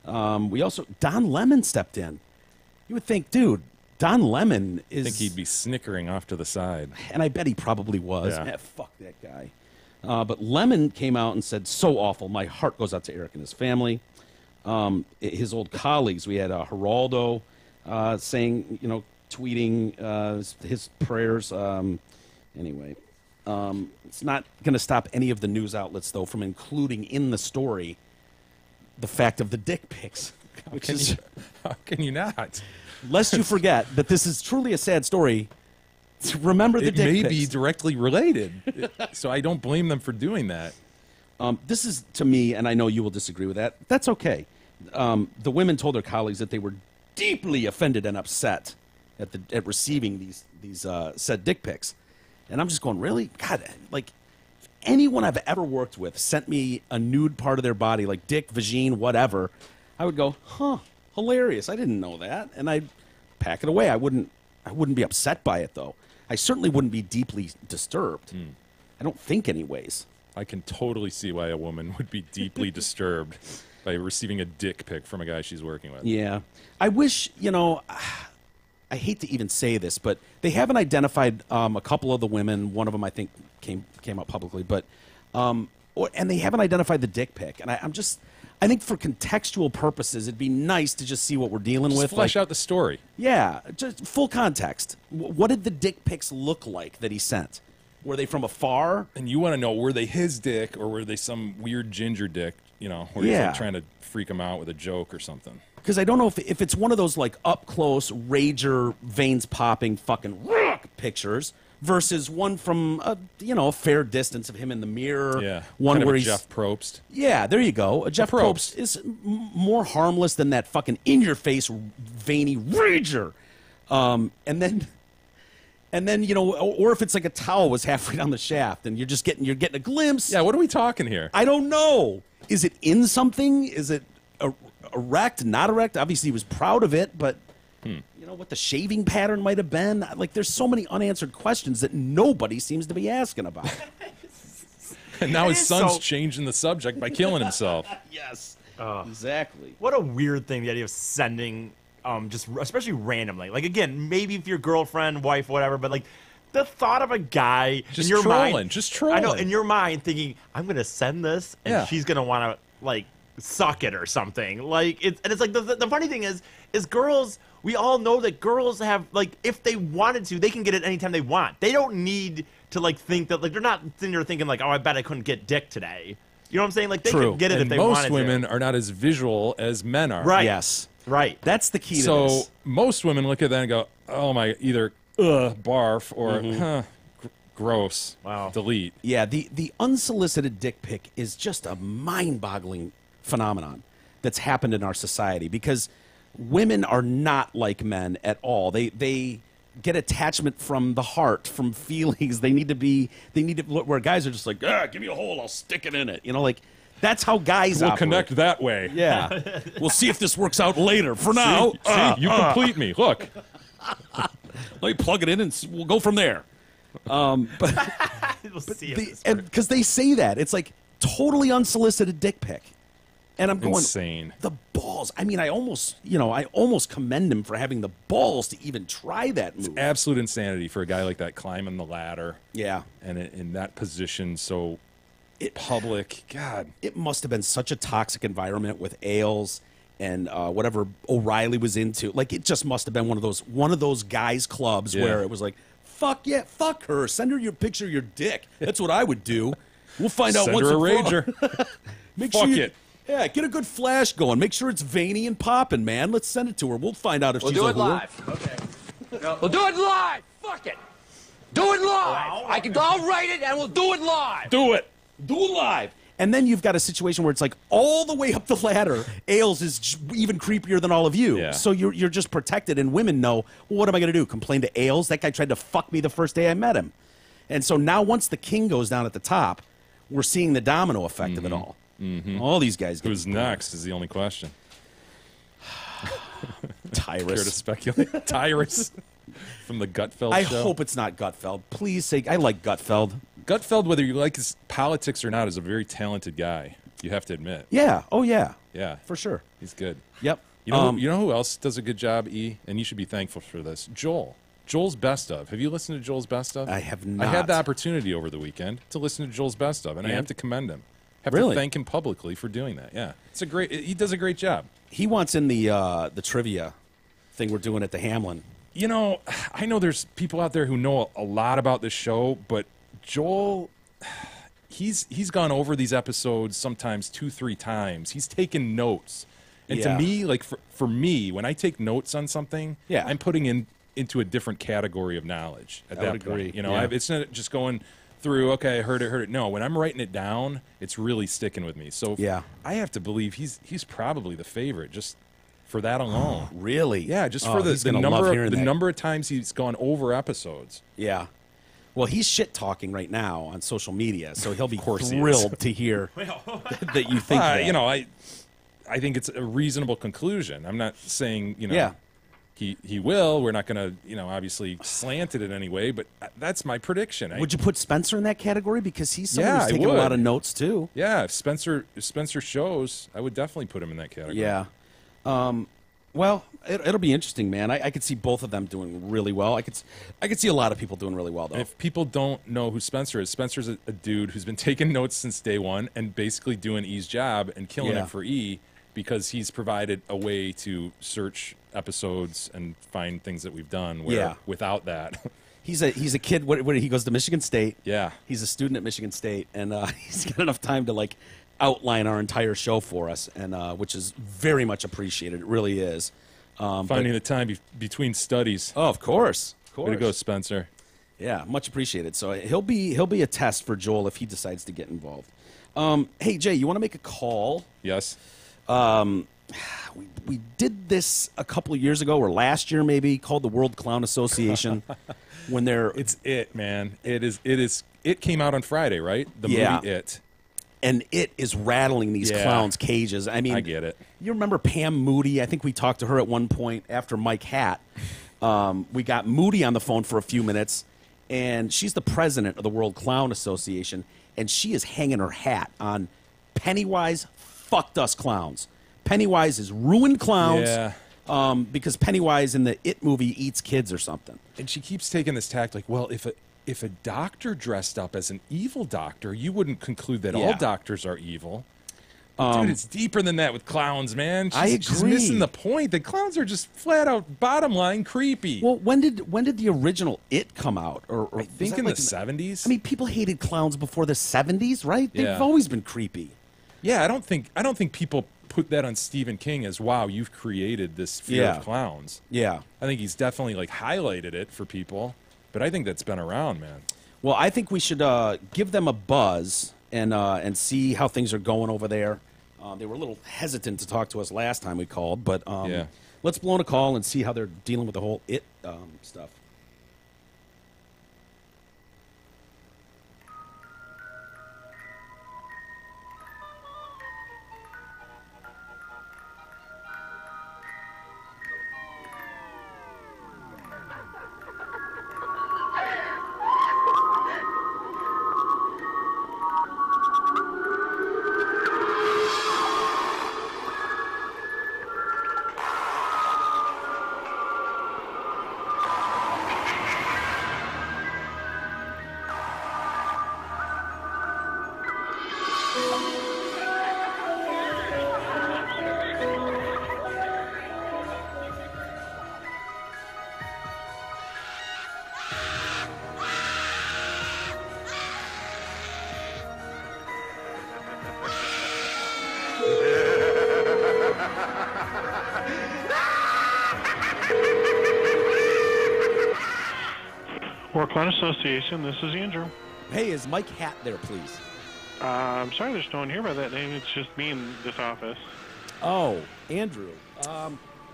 Don Lemon stepped in. You would think, dude, Don Lemon is... I think he'd be snickering off to the side. And I bet he probably was. Yeah. Fuck that guy. But Lemon came out and said, so awful. My heart goes out to Eric and his family. His old colleagues, we had Geraldo saying, tweeting his prayers. Anyway, it's not going to stop any of the news outlets, though, from including in the story the fact of the dick pics. How can you not? Lest you forget that this is truly a sad story. Remember the dick pics. It may be directly related, so I don't blame them for doing that. This is, to me, and I know you will disagree with that, that's okay. The women told their colleagues that they were deeply offended and upset at receiving these said dick pics. And I'm just going, really? God, like, if anyone I've ever worked with sent me a nude part of their body, like dick, vagine, whatever, I would go, hilarious. I didn't know that. And I'd pack it away. I wouldn't be upset by it, though. I certainly wouldn't be deeply disturbed. I don't think, anyways. I can totally see why a woman would be deeply disturbed by receiving a dick pic from a guy she's working with. Yeah. I wish, I I hate to even say this, but they haven't identified a couple of the women. One of them, I think, came out publicly, but and they haven't identified the dick pic. And I think for contextual purposes, it'd be nice to just see what we're dealing with. Flesh out the story. Yeah, just full context. What did the dick pics look like that he sent? Were they from afar? And you want to know, were they his dick or were they some weird ginger dick, where he's like trying to freak him out with a joke or something? Because I don't know if it's one of those like up close, rager, veins popping, fucking pictures versus one from a fair distance of him in the mirror. Yeah, one kind where of he's Jeff Probst. Yeah, there you go. A Jeff Probst is more harmless than that fucking in your face, veiny rager. And then or if it's like a towel was halfway down the shaft, and you're getting a glimpse. Yeah, what are we talking here? I don't know. Is it in something? Is it erect? Not erect? Obviously, he was proud of it, but what the shaving pattern might have been. Like, there's so many unanswered questions that nobody seems to be asking about. And now his son's changing the subject by killing himself. Yes, exactly. What a weird thing, the idea of sending. Just especially randomly. Like, again, maybe if your girlfriend, wife, whatever, but like the thought of a guy just in your trolling, mind, just trolling. I know, in your mind thinking, I'm gonna send this and she's gonna want to like suck it or something. Like it's like the funny thing is girls. We all know that girls have, like, if they wanted to, they can get it anytime they want. They don't need to like think that, like, they're not sitting there thinking like, oh, I bet I couldn't get dick today. You know what I'm saying? Like, they can get it if they wanted to. Most women are not as visual as men are. Right. Yes. Right. That's the key to so this. Most women look at that and go, oh my, either barf or gross. Wow. Delete. Yeah, the unsolicited dick pic is just a mind-boggling phenomenon that's happened in our society because women are not like men at all. They get attachment from the heart, from feelings. They need to where guys are just like, give me a hole, I'll stick it in it. Like, that's how guys We'll operate. connect that way. Yeah. We'll see if this works out later. For now, see, you complete me. Look. Let me plug it in and we'll go from there. Because they say that. It's like totally unsolicited dick pic. And I'm going, insane. The balls. I mean, I almost commend him for having the balls to even try that move. It's absolute insanity for a guy like that climbing the ladder. Yeah. And in that position, so public. God. It must have been such a toxic environment with Ailes and whatever O'Reilly was into. Like, it just must have been one of those guys' clubs where it was like, fuck yeah, fuck her. Send her your picture of your dick. That's what I would do. We'll find out once her a and for all. rager. Make Fuck sure it. Yeah, get a good flash going. Make sure it's veiny and popping, man. Let's send it to her. We'll find out if she's a We'll do it whore. live. Okay. We'll do it live. Fuck it. Do it live. I'll write it and we'll do it live. Do it. Do it live. And then you've got a situation where it's like all the way up the ladder, Ailes is even creepier than all of you. Yeah. So you're just protected, and women know, well, what am I going to do? Complain to Ailes? That guy tried to fuck me the first day I met him. And so now once the king goes down at the top, we're seeing the domino effect of it all. Mm-hmm. All these guys get Who's next is the only question. Tyrus. Care to speculate? Tyrus from the Gutfeld I show. hope it's not Gutfeld. Please say, I like Gutfeld. Gutfeld, whether you like his politics or not, is a very talented guy. You have to admit. Yeah. Oh, yeah. Yeah. For sure. He's good. Yep. You know who else does a good job, E? And you should be thankful for this. Joel's Best Of. Have you listened to Joel's Best Of? I have not. I had the opportunity over the weekend to listen to Joel's Best Of, and I have to commend him. Have Really? to thank him publicly for doing that. Yeah. He does a great job. He wants in the trivia thing we're doing at the Hamlin. You know, I know there's people out there who know a lot about this show, but Joel, he's gone over these episodes sometimes 2-3 times. He's taken notes. And to me, like for me, when I take notes on something, I'm putting into a different category of knowledge at that point. You know, it's not just going through, okay, I heard it. No, when I'm writing it down, it's really sticking with me. So I have to believe he's probably the favorite just for that alone. Really? Yeah, just for the number of times he's gone over episodes. Yeah. Well, he's shit talking right now on social media, so he'll be thrilled to hear that you think that. You know, I think it's a reasonable conclusion. I'm not saying, you know, he will. We're not going to, obviously slant it in any way, but that's my prediction. Would you put Spencer in that category? Because he's someone who's taking a lot of notes, too. Yeah, if Spencer shows, I would definitely put him in that category. Yeah. Well, it'll be interesting, man. I could see both of them doing really well. I could see a lot of people doing really well, though. If people don't know who Spencer is, Spencer's a dude who's been taking notes since day one and basically doing E's job and killing it for E because he's provided a way to search episodes and find things that we've done where without that. He's a kid. What he goes to Michigan State. Yeah. He's a student at Michigan State, and he's got enough time to like outline our entire show for us, and which is very much appreciated. It really is. Finding the time between studies. Oh, of course. Way to go, Spencer. Yeah, much appreciated. So he'll be a test for Joel if he decides to get involved. Hey Jay, you want to make a call? Yes. We did this a couple of years ago, or last year maybe, called the World Clown Association. When it's it, man. It came out on Friday, right? The movie It. And it is rattling these clowns' cages. I mean, I get it. You remember Pam Moody? I think we talked to her at one point after Mike Hatt. We got Moody on the phone for a few minutes, and she's the president of the World Clown Association, and she is hanging her hat on Pennywise fucked us clowns. Pennywise is ruined clowns because Pennywise in the It movie eats kids or something. And she keeps taking this tact like, well, if a doctor dressed up as an evil doctor, you wouldn't conclude that all doctors are evil. Dude, it's deeper than that with clowns, man. I agree. She's missing the point. The clowns are just flat out, bottom line, creepy. Well, when did the original It come out? Or I think in the 70s. I mean, people hated clowns before the 70s, right? Yeah. They've always been creepy. Yeah, I don't think people put that on Stephen King as, wow, you've created this fear of clowns. Yeah. I think he's definitely like highlighted it for people. But I think that's been around, man. Well, I think we should give them a buzz and see how things are going over there. They were a little hesitant to talk to us last time we called, but let's blow in a call and see how they're dealing with the whole It stuff. World Clown Association, this is Andrew. Hey, is Mike Hatt there, please? I'm sorry, there's no one here by that name. It's just me in this office. Oh, Andrew.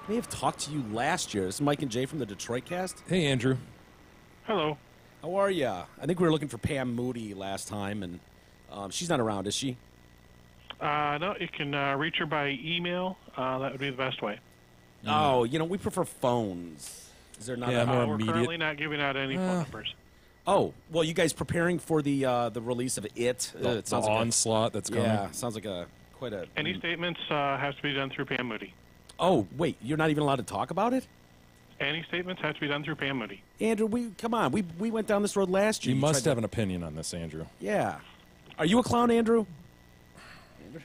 May have talked to you last year. This is Mike and Jay from the Detroit Cast. Hey, Andrew. Hello. How are you? I think we were looking for Pam Moody last time, and she's not around, is she? No, you can reach her by email. That would be the best way. Oh, we prefer phones. Is there not more we're immediate? currently not giving out any phone numbers. Oh, well, you guys preparing for the release of It? The onslaught that's coming. Yeah, sounds like quite a... Any statements have to be done through Pam Moody. Oh, wait, you're not even allowed to talk about it? Any statements have to be done through Pam Moody. Andrew, come on. We went down this road last year. You must have an opinion on this, Andrew. Yeah. Are you a clown, Andrew? Andrew?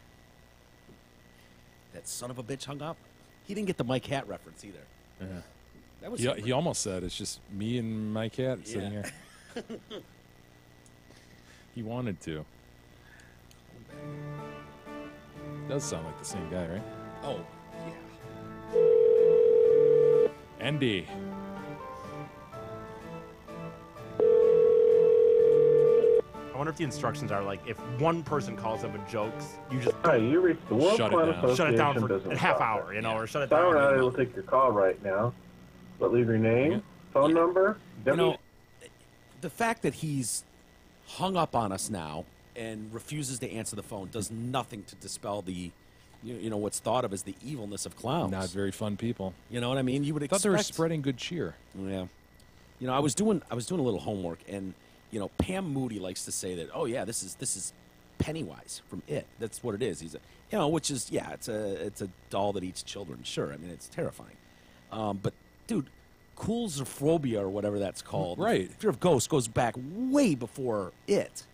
That son of a bitch hung up. He didn't get the Mike Hatt reference either. Yeah. That was He almost said it's just me and my cat sitting here. He wanted to. Does sound like the same guy, right? Oh, yeah. Andy. I wonder if the instructions are like, if one person calls up with jokes, you just Hi, you reached the World Shut it Clown down. Association shut it down for business a half office. hour, or shut it Sorry, we're not down. able to take your call right now, but leave your name, phone number. The fact that he's hung up on us now and refuses to answer the phone does nothing to dispel the, what's thought of as the evilness of clowns. Not very fun people. You know what I mean? You would I thought expect. they were spreading good cheer. Yeah. I was doing a little homework, and Pam Moody likes to say that, oh yeah, this is Pennywise from It. That's what it is. He's which is it's a doll that eats children. Sure, I mean it's terrifying. But dude, coulrophobia or whatever that's called. Right. Fear of ghosts goes back way before It.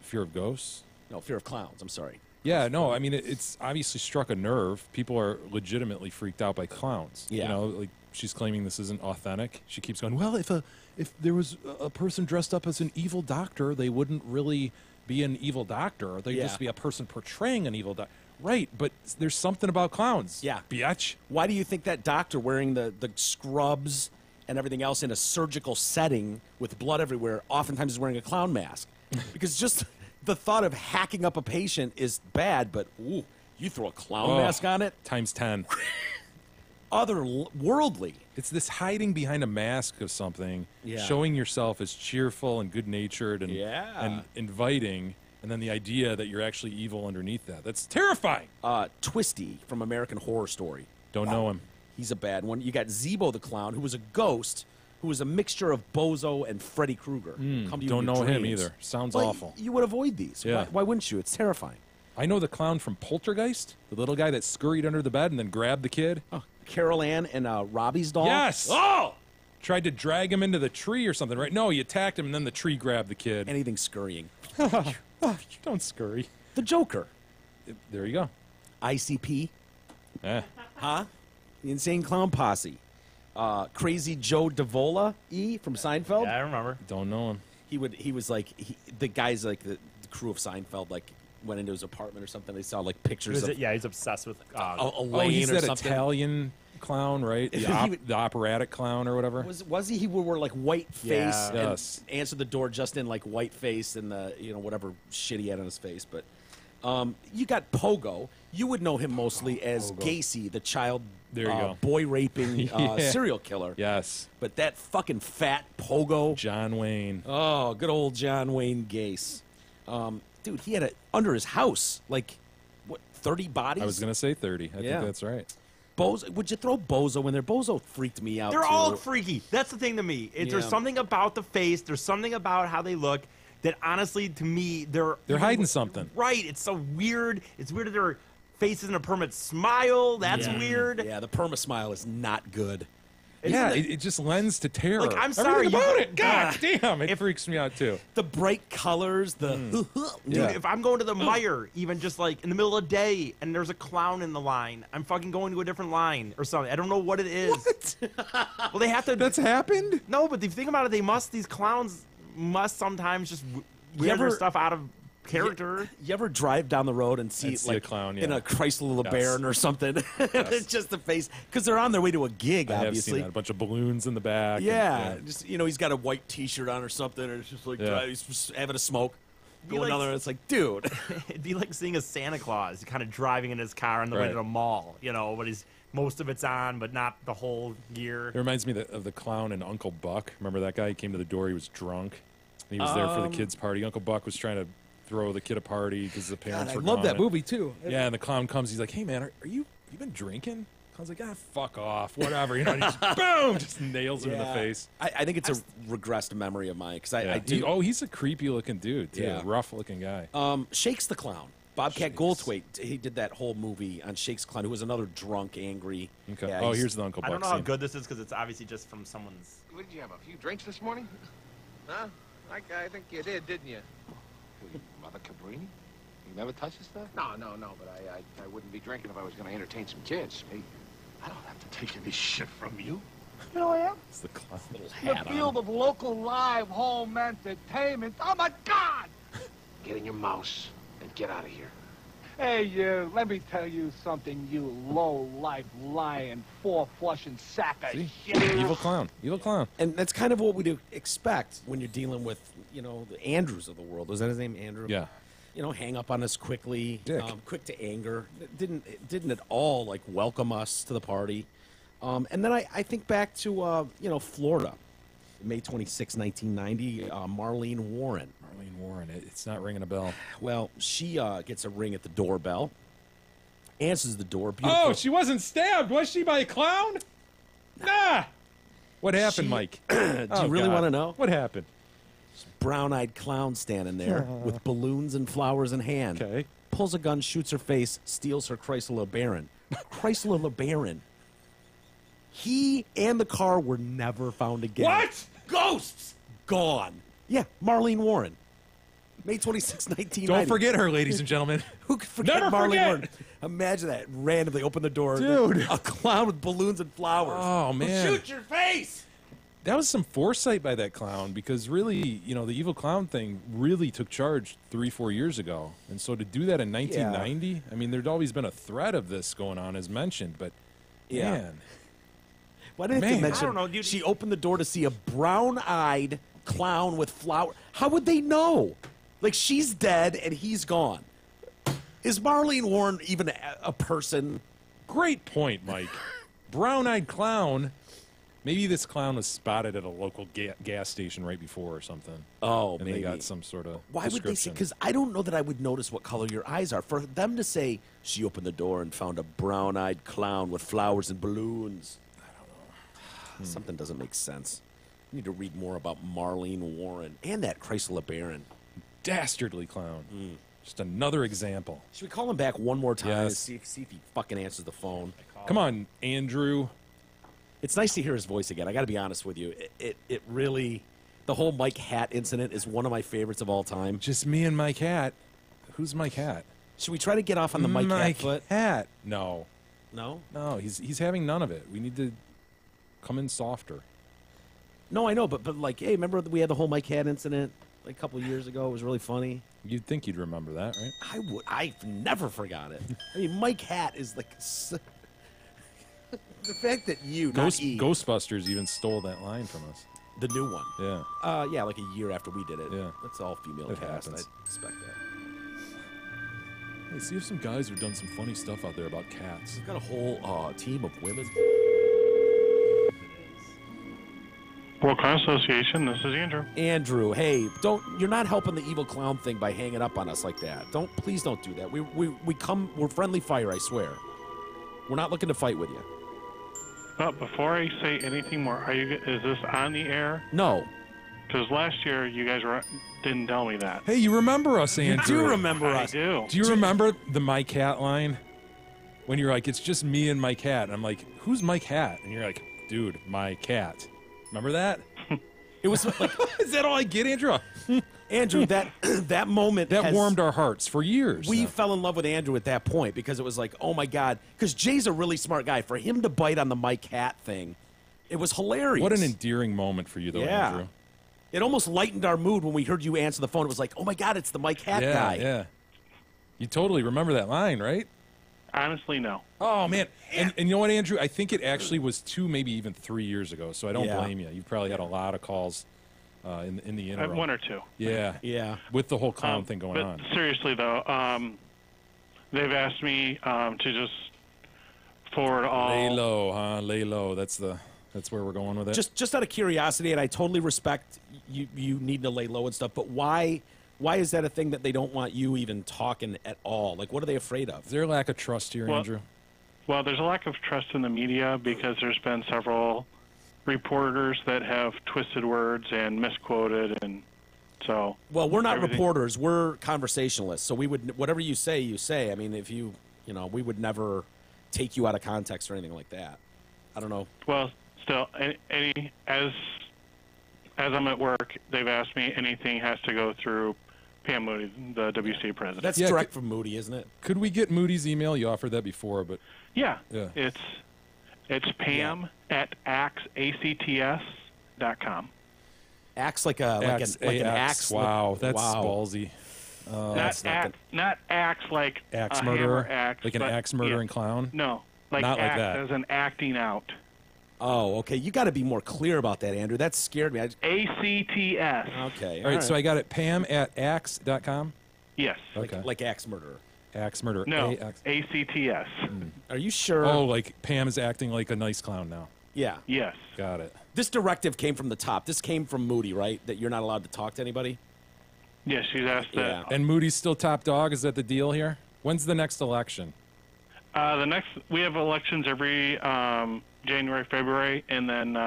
Fear of ghosts? No, fear of clowns. I'm sorry. Yeah, no, I mean, it's obviously struck a nerve. People are legitimately freaked out by clowns. Yeah. You know, like she's claiming this isn't authentic. She keeps going, well, if there was a person dressed up as an evil doctor, they wouldn't really be an evil doctor. They'd just be a person portraying an evil doctor. Right, but there's something about clowns. Yeah. Biatch. Why do you think that doctor wearing the scrubs and everything else in a surgical setting with blood everywhere oftentimes is wearing a clown mask? Because just the thought of hacking up a patient is bad, but ooh, you throw a clown mask on it? Times 10. Otherworldly. It's this hiding behind a mask of something, showing yourself as cheerful and good-natured and inviting, and then the idea that you're actually evil underneath that. That's terrifying. Twisty from American Horror Story. Don't know him. He's a bad one. You got Zebo the Clown, who was a ghost, who was a mixture of Bozo and Freddy Krueger. Come to you Don't in your know him dreams. either. Sounds Well, awful. You would avoid these. Yeah. Why wouldn't you? It's terrifying. I know the clown from Poltergeist, the little guy that scurried under the bed and then grabbed the kid. Oh, Carol Ann and Robbie's doll? Yes! Oh! Tried to drag him into the tree or something, right? No, he attacked him and then the tree grabbed the kid. Anything scurrying. Don't scurry. The Joker. There you go. ICP. Eh. Huh? The Insane Clown Posse. Crazy Joe Davola from Seinfeld. Yeah, I remember. Don't know him. He was like the guys like the crew of Seinfeld like went into his apartment or something. They saw like pictures of Yeah, he's obsessed with. Elaine he's or that something. Italian clown, right? The operatic clown or whatever. Was he? He would wear like white face and Yes. answer the door just in like white face and the whatever shit he had on his face. But you got Pogo. You would know him mostly as Gacy, the child There you go. boy raping Yeah. serial killer. Yes. But that fucking fat Pogo. John Wayne. Oh, good old John Wayne Gase. Dude, he had under his house like what 30 bodies. I was going to say 30. I Yeah. think that's right. Bozo, would you throw Bozo in there? Bozo freaked me out. They're too. all freaky. That's the thing to me. There's Yeah. something about the face. There's something about how they look that honestly, to me, they're hiding something. Right. It's so weird. It's weird that their face is in a permanent smile. That's weird. Yeah, the perma smile is not good. Yeah, it just lends to terror. Like, I'm Everything sorry, about it. God damn, it if- freaks me out too. The bright colors, the Dude, Yeah. if I'm going to the Meijer, even just like in the middle of the day, and there's a clown in the line, I'm fucking going to a different line or something. I don't know what it is. Well, they have to. That's happened? No, but if you think about it, these clowns must sometimes just wear ever- their stuff out of character. You ever drive down the road and see, And see like a clown, in yeah. a Chrysler Yes. LeBaron or something? It's just the face because they're on their way to a gig, I have obviously. seen that. A bunch of balloons in the back. Yeah, and- just he's got a white T-shirt on or something, and it's just like he's just having a smoke. Be Going like- down there, it's like, dude. It'd be like seeing a Santa Claus kind of driving in his car on the way Right. to the mall, but most of it's on, but not the whole gear. It reminds me of the clown in Uncle Buck. Remember that guy? He came to the door. He was drunk. He was there for the kids' party. Uncle Buck was trying to throw the kid a party because the parents I were love gone. that movie too. Yeah, and the clown comes. He's like, "Hey, man, are you been drinking?" Clown's like, fuck off, whatever. And he just boom, just nails him in the face. I think it's a regressed memory of mine because Yeah. I do. He's a creepy looking dude too. Yeah. Rough looking guy. Shakes the Clown. Bobcat Goldthwait. He did that whole movie on Shakes the Clown, who was another drunk, angry. Okay. Yeah, Oh, he's- here's the Uncle Buck I don't know how scene. good this is because it's obviously just from someone's. What did you have, a few drinks this morning? Huh? I think you did, didn't you? Mother Cabrini? You never touch this stuff? No, but I wouldn't be drinking if I was going to entertain some kids. Hey, I don't have to take any shit from you. You know I am? It's the clown. The field of local live home entertainment. Oh, my God! Get in your mouse and get out of here. Hey, you, let me tell you something, you low-life, lying, four-flushing sack of shit. Evil clown. Evil clown. And that's kind of what we'd expect when you're dealing with, the Andrews of the world. Was that his name, Andrew? Yeah. Hang up on us quickly, Dick. quick to anger. It didn't at all like welcome us to the party. And then I think back to Florida, May 26, 1990. Marlene Warren. Marlene Warren. It's not ringing a bell. Well, she gets a ring at the doorbell, answers the door. Beautiful. Oh, she wasn't stabbed, was she, by a clown? Nah. What happened, Mike? Do you really want to know? What happened? Brown-eyed clown standing there with balloons and flowers in hand. Okay. Pulls a gun, shoots her face, steals her Chrysler LeBaron. Chrysler LeBaron. He and the car were never found again. What? Ghosts! Gone. Yeah, Marlene Warren. May 26, 1990. Don't forget her, ladies and gentlemen. Who could forget Never Marlene forget. Warren? Imagine that. Randomly open the door. Dude. A clown with balloons and flowers. Oh, man. Shoot your face! That was some foresight by that clown because really, the evil clown thing really took charge 3-4 years ago. And so to do that in 1990, I mean, there'd always been a threat of this going on as mentioned, but man. Why did they mention? I don't know, dude. She opened the door to see a brown-eyed clown with flowers. How would they know? Like, she's dead and he's gone. Is Marlene Warren even a person? Great point, Mike. Brown-eyed clown. Maybe this clown was spotted at a local gas station right before or something. Oh, and maybe. they got some sort of Why would they say? Because I don't know that I would notice what color your eyes are. For them to say, she opened the door and found a brown-eyed clown with flowers and balloons. I don't know. Something doesn't make sense. I need to read more about Marlene Warren and that Chrysler LeBaron. Dastardly clown. Just another example. Should we call him back one more time and Yes. see if he fucking answers the phone? Come on, Andrew. It's nice to hear his voice again. I got to be honest with you. It really, the whole Mike Hat incident is one of my favorites of all time. Just me and Mike Hat. Who's Mike Hat? Should we try to get off on the Mike Hat foot? Hat. No. No? No, he's having none of it. We need to come in softer. No, I know, but like, hey, remember we had the whole Mike Hat incident like a couple of years ago? It was really funny. You'd think you'd remember that, right? I would. I've never forgot it. I mean, Mike Hat is like the fact that you Ghostbusters even stole that line from us. the new one. Yeah. Yeah, like a year after we did it. Yeah. That's all female It cast. happens. I expect that. Hey, see if some guys have done some funny stuff out there about cats. We've got a whole team of women. World Car Association, this is Andrew. Andrew, hey, you're not helping the evil clown thing by hanging up on us like that. Please don't do that. We're friendly fire, I swear. We're not looking to fight with you. But before I say anything more, is this on the air? No. Because last year you guys didn't tell me that. Hey, you remember us, Andrew? You do remember us. I do. Do you remember the Mike Hat line? When you're like, it's just me and Mike Hat. And I'm like, who's Mike Hat? And you're like, dude, my cat. Remember that? It was like, is that all I get, Andrew? Andrew, that moment that warmed our hearts for years. We fell in love with Andrew at that point because it was like, oh my God, because Jay's a really smart guy. For him to bite on the Mike Hat thing, it was hilarious. What an endearing moment for you, though, Andrew. It almost lightened our mood when we heard you answer the phone. It was like, oh my God, it's the Mike Hat guy. Yeah. You totally remember that line, right? Honestly, no. Oh, man. And you know what, Andrew? I think it actually was 2, maybe even 3 years ago, so I don't blame you. You've probably had a lot of calls in the interim. 1 or 2. Yeah. Yeah. With the whole clown thing going on. Seriously, though, they've asked me to just forward all... Lay low, huh? Lay low. That's where we're going with it. Just out of curiosity, and I totally respect you needing to lay low and stuff, but why is that a thing that they don't want you even talking at all? Like, what are they afraid of? Is there a lack of trust here, Andrew? Well, there's a lack of trust in the media because there's been several reporters that have twisted words and misquoted, and so... Well, we're not reporters. We're conversationalists, so we would... Whatever you say, you say. I mean, if we would never take you out of context or anything like that. I don't know. Well, still, as I'm at work, they've asked me anything has to go through Pam Moody, the WC president. That's direct from Moody, isn't it? Could we get Moody's email? You offered that before, but... Yeah. It's Pam at acts.com. Axe like an axe. Wow, that's ballsy. Not axe like axe a murderer, hammer axe, like an axe murdering clown. No, like not act like that. as an acting out. Oh, okay. You got to be more clear about that, Andrew. That scared me. ACTS. Okay. All right, so I got it. Pam at axe.com? Yes. Okay. Like axe murderer. Axe murderer. No, ACTS. Are you sure? Oh, like Pam is acting like a nice clown now. Yeah. Yes. Got it. This directive came from the top. This came from Moody, right? That you're not allowed to talk to anybody? Yes, she's asked that. And Moody's still top dog? Is that the deal here? When's the next election? We have elections every January, February, and then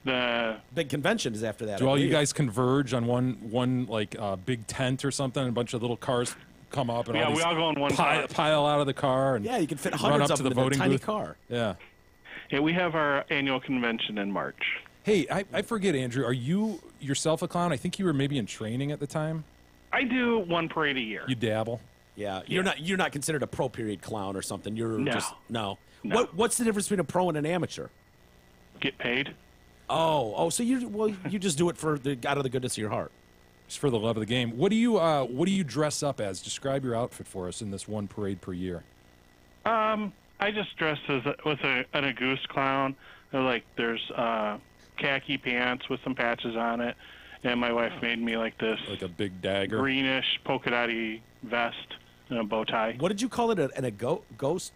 The big convention is after that. Do all you guys converge on one like big tent or something, and a bunch of little cars come up and we all go in one car. pile out of the car and you can fit run hundreds up of to them the in a voting tiny booth? car. Yeah. Yeah, we have our annual convention in March. Hey, I forget, Andrew. Are you yourself a clown? I think you were maybe in training at the time. I do one parade a year. You dabble. Yeah, you're not considered a pro period clown or something. You're No. just no. No. What's the difference between a pro and an amateur? Get paid. Oh, so you just do it for out of the goodness of your heart. Just for the love of the game. What do you dress up as? Describe your outfit for us in this one parade per year. I just dress as a goose clown. There's khaki pants with some patches on it, and my wife made me like this, like a big dagger, greenish polka dotty vest and a bow tie. What did you call it? A ghost?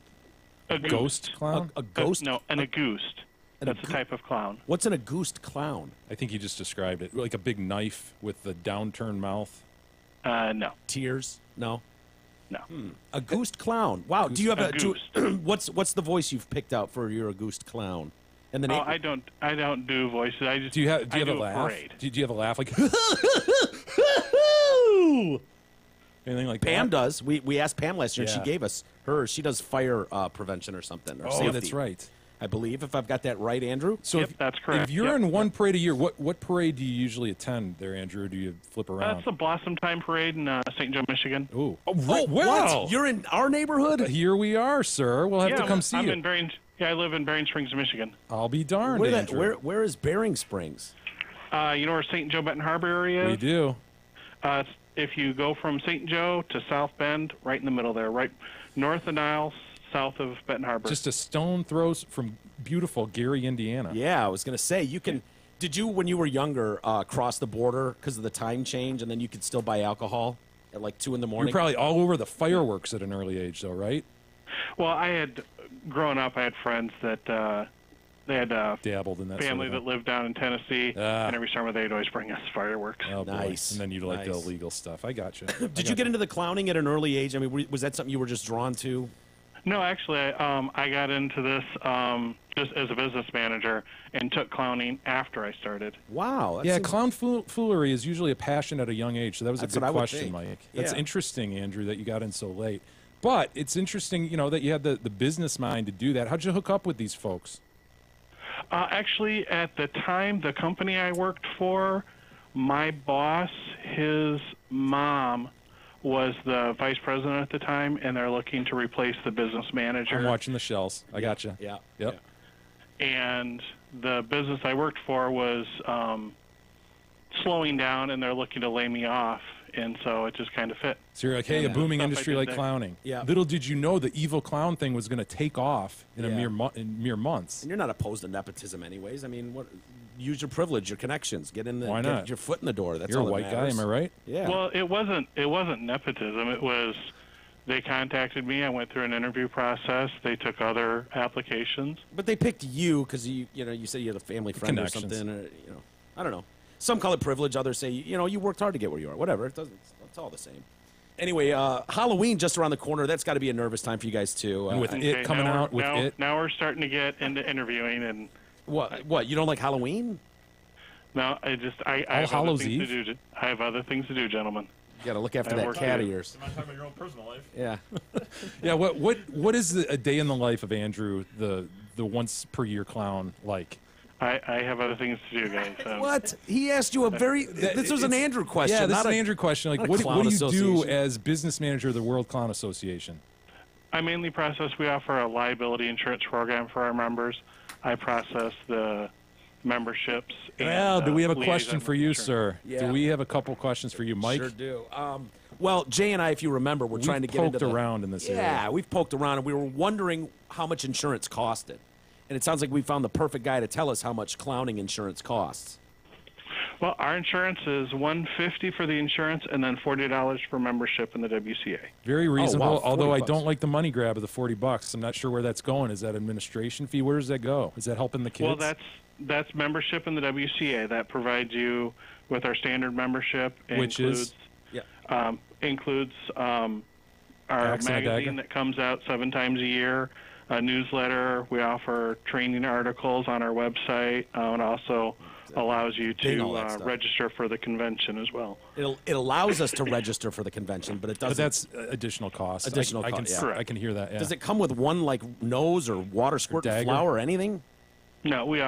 A ghost clown? A ghost? No, an agoost. That's a type of clown. What's an agoost clown? I think you just described it. Like a big knife with the downturned mouth. No. Tears? No. No. A goosed clown. Wow. Do you have what's the voice you've picked out for your goosed clown? And the name? I don't do voices. I just do you have a laugh? Do you have a laugh like anything like Pam that? does. We asked Pam last year, and she Yeah. gave us hers. She does fire prevention or something. Or Oh, safety, that's right. I believe, if I've got that right, Andrew. So Yep, that's correct. If you're Yep. in one parade a year, what parade do you usually attend there, Andrew? Or do you flip around? That's the Blossom Time Parade in St. Joe, Michigan. Ooh. Oh, wow. what? You're in our neighborhood? Here we are, sir. We'll have to come see I'm you. in Berrien. Yeah, I live in Berrien Springs, Michigan. I'll be darned, Andrew. Where is Bering Springs? You know where St. Joe Benton Harbor area is? We do. If you go from St. Joe to South Bend, right in the middle there, right north of Niles, south of Benton Harbor. Just a stone throw from beautiful Gary, Indiana. Yeah, I was going to say, you can. Did you, when you were younger, cross the border because of the time change, and then you could still buy alcohol at like 2 in the morning? You're probably all over the fireworks at an early age, though, right? Well, I had grown up. I had friends that they had dabbled in that family sort of that lived down in Tennessee, and every summer they'd always bring us fireworks. Oh, boy. Nice. And then you like the Nice. illegal stuff. I got you. Did you get into the clowning at an early age? I mean, was that something you were just drawn to? No, actually, I got into this just as a business manager and took clowning after I started. Wow. Yeah, clown foolery is usually a passion at a young age, so that was a That's good what I would question, think. Mike. That's Yeah. interesting, Andrew, that you got in so late. But it's interesting, that you had the business mind to do that. How'd you hook up with these folks? Actually, at the time, the company I worked for, my boss, his mom was the vice president at the time, and they're looking to replace the business manager. I'm watching the shells. I got you. Yeah. Yep. And the business I worked for was slowing down, and they're looking to lay me off, and so it just kind of fit. So you're like, hey, a booming industry like clowning. Yeah. Little did you know the evil clown thing was going to take off in Yeah. in mere months. And you're not opposed to nepotism, anyways. I mean, use your privilege, your connections, get in the, Why not? get your foot in the door. That's You're all a that white guy, matters. am I right? Yeah. Well, it wasn't nepotism. It was they contacted me. I went through an interview process. They took other applications. But they picked you because you said you had a family friend or Connections. something. Or, I don't know. Some call it privilege. Others say you worked hard to get where you are. Whatever. It's all the same. Anyway, Halloween just around the corner. That's got to be a nervous time for you guys too. And with it coming out, with now, it. Now we're starting to get into interviewing, and what you don't like Halloween? no, I have other Hallows things Eve? to do. I have other things to do, gentlemen. You got to look after I that work cat of here. yours. I'm not talking about your own personal life. Yeah. Yeah, what is a day in the life of Andrew, the once per year clown, like? I have other things to do, guys. What? He asked you a very. This was an Andrew question. Yeah, this is not an a- Andrew question. Like, not a what clown do you do association. as business manager of the World Clown Association? I mainly process. We offer a liability insurance program for our members. I process the memberships. Well, and, do we have a liaison question with for you, insurance. sir? Yeah. Do we have a couple questions for you, Mike? Sure do. Well, Jay and I, if you remember, we're We've trying to get into poked around in this area. Yeah, we've poked around, and we were wondering how much insurance costed. And it sounds like we found the perfect guy to tell us how much clowning insurance costs. Well, our insurance is $150 for the insurance, and then $40 for membership in the WCA. Very reasonable. wow, although I 40 don't like the money grab of the $40. I'm not sure where that's going. Is that administration fee? Where does that go? Is that helping the kids? Well, that's membership in the WCA. That provides you with our standard membership. It Which is? includes our Axe and a magazine Dagger? that comes out 7 times a year. a newsletter. We offer training articles on our website. It also allows you to register for the convention as well. It allows us to register for the convention, but it doesn't. But that's additional cost. Additional I cost. can, I can hear that. Yeah. Does it come with one like nose or water squirt flower or anything? No, we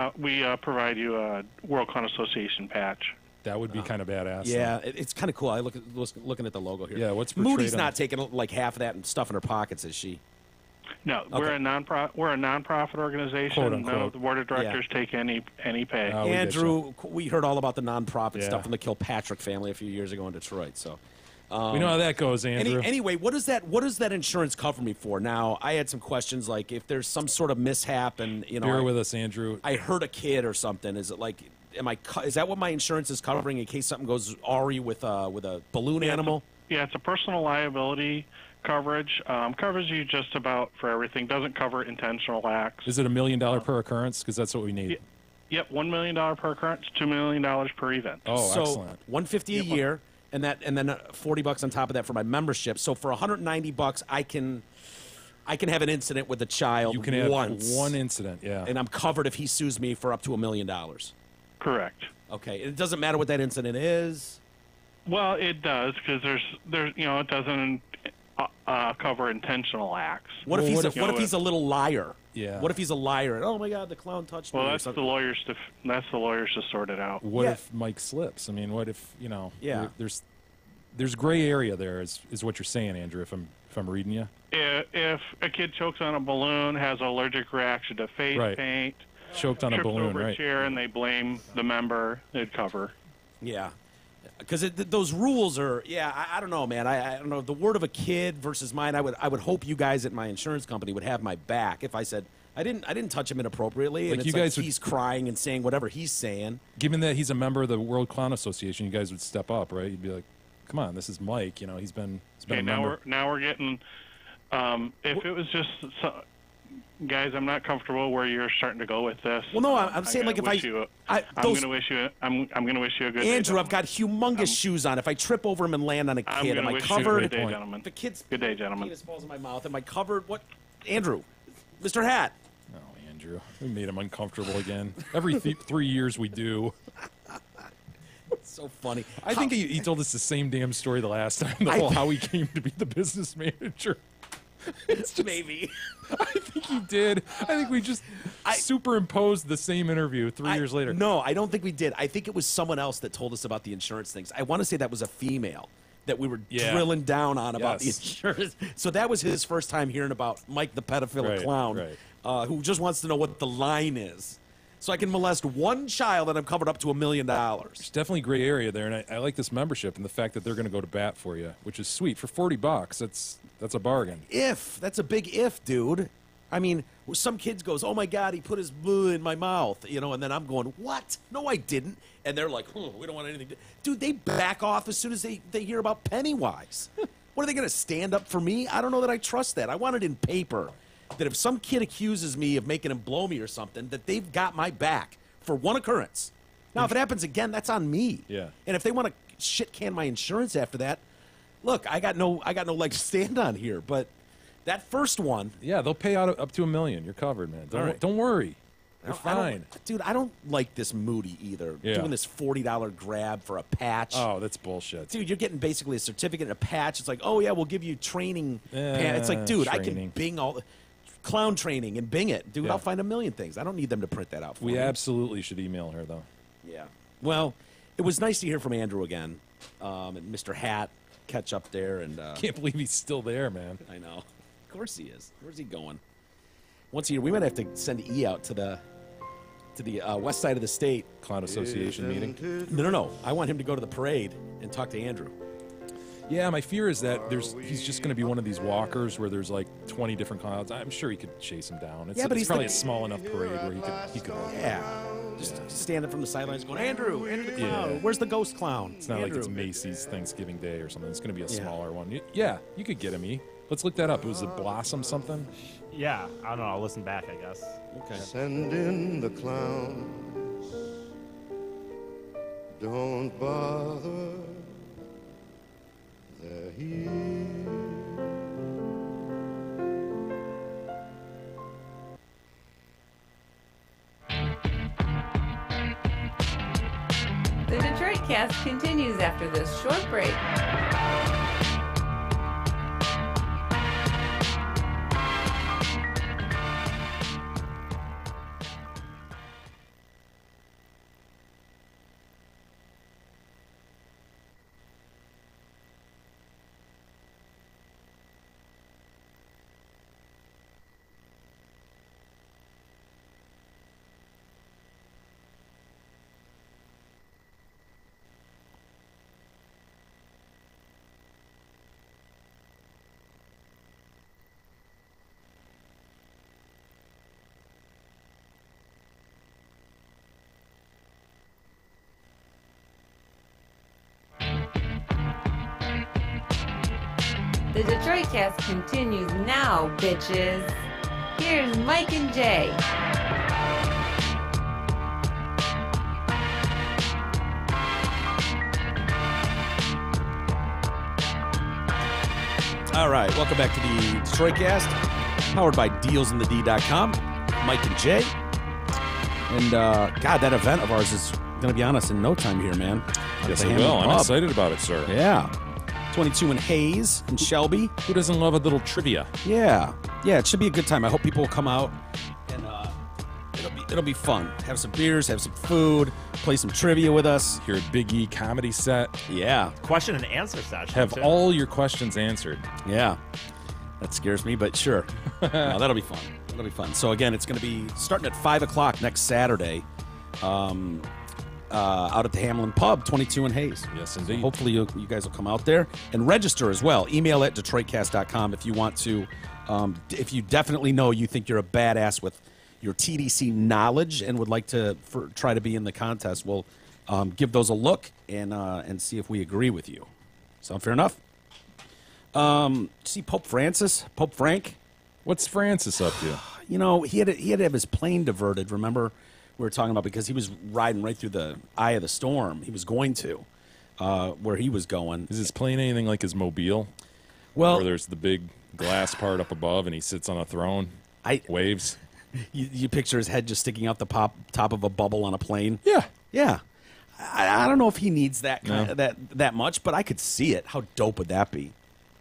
provide you a World Clown Association patch. That would be kind of badass. Yeah, it's kind of cool. I looking at the logo here. Yeah, what's Moody's not taking like half of that and stuff in her pockets, is she? No, we're a nonprofit organization. Quote, unquote. None of the board of directors take any pay. Andrew, we heard all about the nonprofit stuff from the Kilpatrick family a few years ago in Detroit. So we know how that goes, Andrew. Anyway, what does that insurance cover me for? Now, I had some questions like if there's some sort of mishap and bear with us, Andrew. I hurt a kid or something. Is it like? Is that what my insurance is covering in case something goes awry with a balloon animal? It's a personal liability coverage. Covers you just about for everything. Doesn't cover intentional acts. Is it $1 million per occurrence? Because that's what we need. Yep, $1 million per occurrence, $2 million per event. Oh, so excellent. $150 a year, and then $40 on top of that for my membership. So for $190, I can have an incident with a child. You can have once, one incident, yeah, and I'm covered if he sues me for up to $1 million. Correct. Okay, it doesn't matter what that incident is. Well, it does because there's it doesn't cover intentional acts. What if he's a little liar? Yeah. What if he's a liar? Oh my God, the clown touched me. Well, that's the lawyers to sort it out. What if Mike slips? I mean, what if Yeah. There's gray area there, is what you're saying, Andrew. If I'm reading you. If a kid chokes on a balloon, has an allergic reaction to face paint, choked on a trips balloon, over right? a chair, and they blame the member, it'd cover. Yeah. Because those rules are, I don't know, man. I don't know. The word of a kid versus mine. I would hope you guys at my insurance company would have my back if I said I didn't touch him inappropriately, and he's crying and saying whatever he's saying. Given that he's a member of the World Clown Association, you guys would step up, right? You'd be like, "Come on, this is Mike. He's been a member." Now we're getting. If it was just. Guys, I'm not comfortable where you're starting to go with this. Well, no, I'm saying like if I'm going to wish you a good day. Andrew, I've got humongous shoes on. If I trip over him and land on a kid, am I covered? Good day, gentlemen. The kid's good day, gentlemen. Penis falls in my mouth. Am I covered? What, Andrew, Mr. Hat? Oh, Andrew, we made him uncomfortable again. Every 3 years we do. It's so funny. I think he told us the same damn story the last time. How he came to be the business manager. Maybe. I think he did. I think we just superimposed the same interview 3 years later. No, I don't think we did. I think it was someone else that told us about the insurance things. I want to say that was a female that we were drilling down on about the insurance. So that was his first time hearing about Mike the pedophile clown, who just wants to know what the line is. So I can molest one child and I'm covered up to $1 million. There's definitely gray area there, and I like this membership and the fact that they're going to go to bat for you, which is sweet. For $40, that's a bargain. That's a big if, dude. I mean, some kids goes, "Oh my God, he put his boo in my mouth," and then I'm going, "What? No, I didn't." And they're like, "We don't want anything to..." Dude, they back off as soon as they hear about Pennywise. What are they going to stand up for me? I don't know that I trust that. I want it in paper. That if some kid accuses me of making him blow me or something, that they've got my back for one occurrence. Now, if it happens again, that's on me. Yeah. And if they want to shit can my insurance after that, look, I got no leg to stand on here. But that first one, they'll pay out up to $1 million. You're covered, man. Don't worry. You're fine. Dude, I don't like this Moody either. Yeah. Doing this $40 grab for a patch. Oh, that's bullshit. Dude, you're getting basically a certificate and a patch. It's like, oh yeah, we'll give you training. It's like, dude, I can Bing all clown training and Bing it. Dude, I'll find 1 million things. I don't need them to print that out for me. We absolutely should email her, though. Yeah. Well, it was nice to hear from Andrew again. And Mr. Hat, catch up there. And can't believe he's still there, man. I know. Of course he is. Where's he going? Once a year, we might have to send E out to the west side of the state. Clown Association meeting? No. I want him to go to the parade and talk to Andrew. Yeah, my fear is that he's just going to be one of these walkers where there's like 20 different clouds. I'm sure he could chase him down. It's he's probably a small enough parade where he could. Yeah, just standing from the sidelines going, Andrew the clown. Where's the ghost clown? It's not like it's Macy's Thanksgiving Day or something. It's going to be a smaller one. You could get him. Let's look that up. It was a Blossom something. Yeah, I don't know. I'll listen back, I guess. Okay. Send in the clowns. Don't bother. They're here. Detroit Cast continues after this short break. The Detroit Cast continues now, bitches. Here's Mike and Jay. All right, welcome back to the Detroit Cast, powered by DealsInTheD.com. Mike and Jay. And, God, that event of ours is going to be on us in no time here, man. Yes, it will. I'm excited about it, sir. Yeah. 22 in Hayes and Shelby. Who doesn't love a little trivia? Yeah. Yeah, it should be a good time. I hope people will come out, and it'll be fun. Have some beers, have some food, play some trivia with us. Hear a Big E comedy set. Yeah. Question and answer session. Have too. all your questions answered. Yeah. That scares me, but sure. No, that'll be fun. That'll be fun. So, again, it's going to be starting at 5 o'clock next Saturday. Out at the Hamlin Pub, 22 in Hayes. Yes, indeed. So hopefully you guys will come out there and register as well. Email at DetroitCast.com if you want to. If you definitely know you think you're a badass with your TDC knowledge and would like to try to be in the contest, we'll give those a look and see if we agree with you. Sound fair enough? See Pope Frank? What's Francis up to? You know, he had to have his plane diverted, remember? We were talking about because he was riding right through the eye of the storm. He was going to where he was going. Is his plane anything like his mobile? Well, where there's the big glass part up above and he sits on a throne, waves. You picture his head just sticking out the top of a bubble on a plane. Yeah. Yeah. I don't know if he needs that that much, but I could see it. How dope would that be?